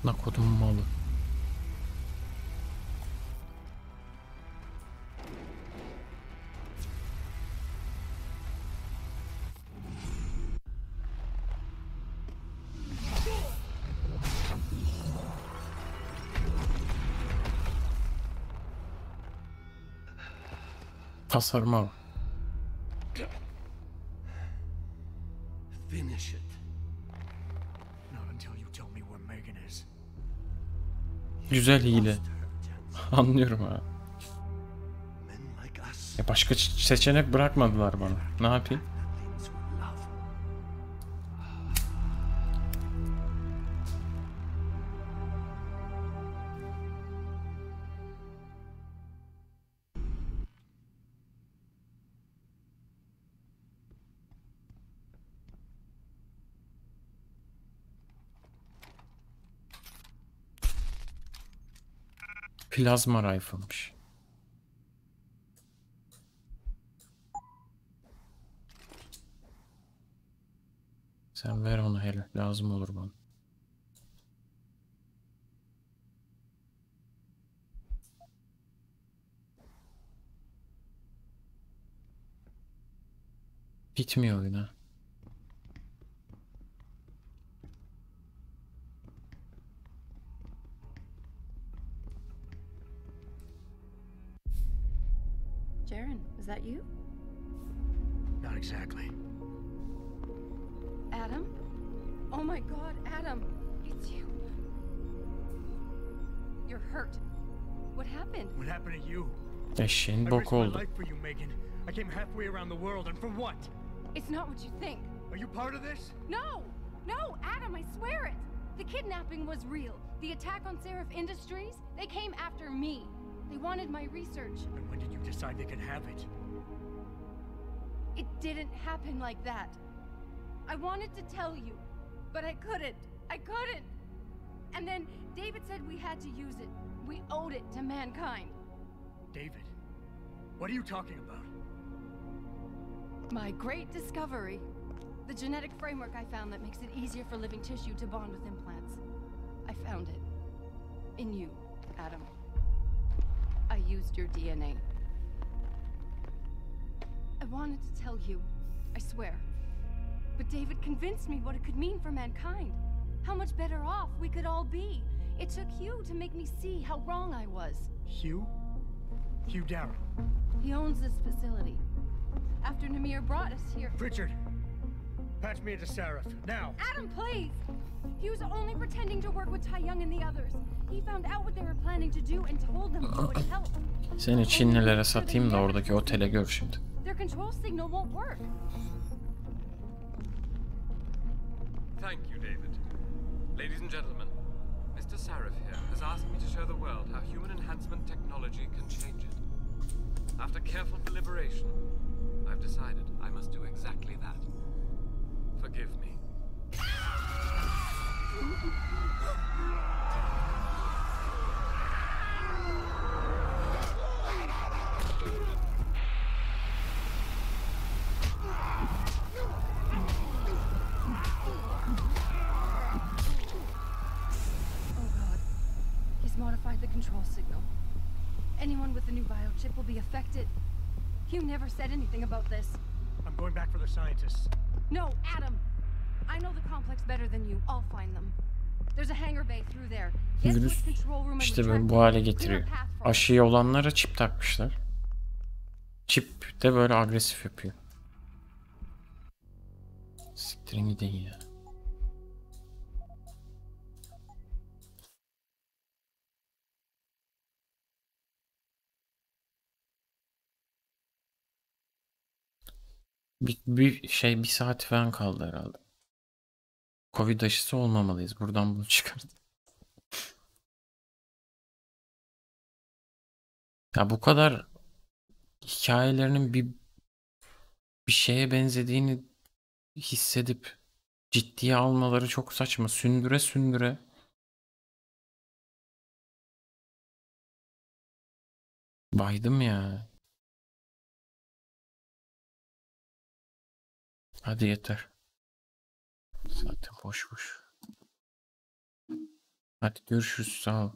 Nakodum malı. Tasarıma bak. Finish it. Not until you tell me where Megan is. Güzel hile. Anlıyorum ha. Men like us. Başka seçenek bırakmadılar bana. Ne yapayım? Plazma rifle'mış. Sen ver onu hele. Lazım olur bana. Bitmiyor oyun ha. Jaren, is that you? Not exactly. Adam? Oh my god, Adam! It's you. You're hurt. What happened? What happened to you? Eşeğin I bok risked my oldu. life for you, Megan. I came halfway around the world, and for what? It's not what you think. Are you part of this? No! No, Adam, I swear it! The kidnapping was real. The attack on Seraph Industries, they came after me. They wanted my research. And when did you decide they could have it? It didn't happen like that. I wanted to tell you, but I couldn't. I couldn't! And then David said we had to use it. We owed it to mankind. David? What are you talking about? My great discovery. The genetic framework I found that makes it easier for living tissue to bond with implants. I found it. In you, Adam. I used your DNA. I wanted to tell you, I swear. But David convinced me what it could mean for mankind. How much better off we could all be. It took Hugh to make me see how wrong I was. Hugh? Hugh Darrow. He owns this facility. After Namir brought us here... Richard! Patch me into Seraph, now! Adam, please! He was only pretending to work with Tai Young and the others. He found out what they were planning to do and told them he would help. Seni Çinlilere satayım da oradaki otele gör şimdi. Their control signal won't work. Thank you, David. Ladies and gentlemen, Mr. Sarif here has asked me to show the world how human enhancement technology can change it. After careful deliberation, I've decided I must do exactly that. Forgive me. Modified the control signal. Anyone with the new biochip will be affected. Hugh never said anything about this. I'm going back for the scientists. No, Adam! I know the complex better than you. I'll find them. There's a hangar bay through there. Get to Virüs the control room and işte retract böyle bu them. hale Clear a getiriyor. path for us. Aşıyı olanlara çip takmışlar. Çip de böyle agresif yapıyor. Siktirin gidin ya. Bir saat falan kaldı herhalde. Covid aşısı olmamalıyız. Buradan bunu çıkardım. Ya bu kadar hikayelerinin bir şeye benzediğini hissedip ciddiye almaları çok saçma. Sündüre sündüre baydım ya. Hadi yeter. Zaten boş boş. Hadi görüşürüz. Sağ ol.